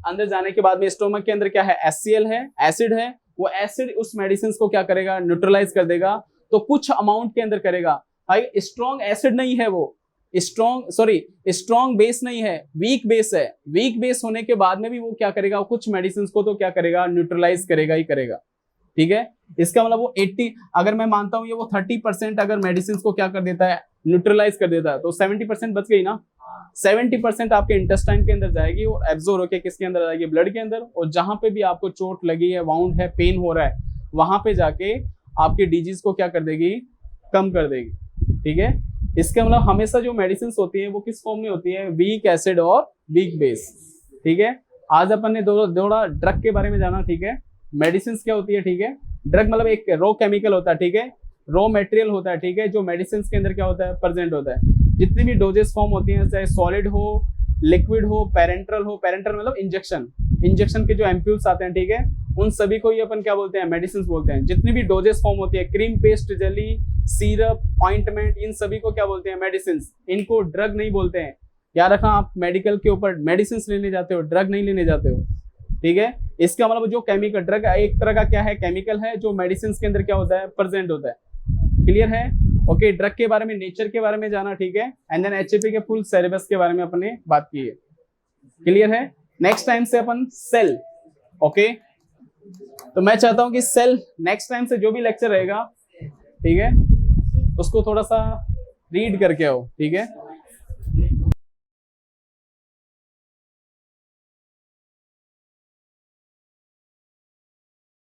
अंदर जाने के बाद में स्टोमक के अंदर क्या है, HCl है, एसिड है, वो एसिड उस मेडिसिन को क्या करेगा, न्यूट्रलाइज कर देगा। तो कुछ अमाउंट के अंदर करेगा भाई, स्ट्रॉन्ग एसिड नहीं है वो, स्ट्रॉन्ग बेस नहीं है, वीक बेस है। वीक बेस होने के बाद में भी वो क्या करेगा, कुछ मेडिसिन को तो क्या करेगा, न्यूट्रलाइज करेगा ही करेगा, ठीक है। इसका मतलब वो 80, अगर मैं मानता हूं ये वो 30% अगर मेडिसिन को क्या कर देता है, न्यूट्रलाइज कर देता है, तो 70% बच गई ना। 70% आपके इंटेस्टाइन के अंदर जाएगी और एब्जॉर्ब होकर किसके अंदर जाएगी, ब्लड के अंदर, और जहां पे भी आपको चोट लगी है, वाउंड है, पेन हो रहा है, वहां पे जाके आपकी डिजीज को क्या कर देगी, कम कर देगी, ठीक है। इसका मतलब हमेशा जो मेडिसिन होती है वो किस फॉर्म में होती है, वीक एसिड और वीक बेस, ठीक है। आज अपन ने थोड़ा ड्रग के बारे में जाना, ठीक है। मेडिसिन क्या होती है, ठीक है। ड्रग मतलब एक रॉ केमिकल होता है, ठीक है, रॉ मटेरियल होता है, ठीक है, जो मेडिसिन के अंदर क्या होता है, प्रेजेंट होता है। जितनी भी डोजेस फॉर्म होती हैं, चाहे सॉलिड हो, लिक्विड हो, पेरेंट्रल हो, पेरेंट्रल मतलब इंजेक्शन के जो एम्प्यूल्स आते हैं, ठीक है, उन सभी को ही अपन क्या बोलते हैं, मेडिसिन बोलते हैं। जितनी भी डोजेस फॉर्म होती है, cream, paste, jelly, syrup, ointment, इन सभी को क्या बोलते हैं, मेडिसिन। इनको ड्रग नहीं बोलते हैं, याद रखना। आप मेडिकल के ऊपर मेडिसिन लेने जाते हो, ड्रग नहीं लेने जाते हो, ठीक है। इसका मतलब जो केमिकल, ड्रग एक तरह का क्या है, केमिकल है, जो मेडिसिन के अंदर क्या होता है, प्रेजेंट होता है। क्लियर है, ओके। ड्रग के बारे में, नेचर के बारे में जाना, ठीक है। एंड देन HAP के फुल सिलेबस के बारे में अपने बात की है। क्लियर है। नेक्स्ट टाइम से अपन सेल, ओके। तो मैं चाहता हूं कि सेल नेक्स्ट टाइम से जो भी लेक्चर रहेगा, ठीक है, उसको थोड़ा सा रीड करके आओ, ठीक है।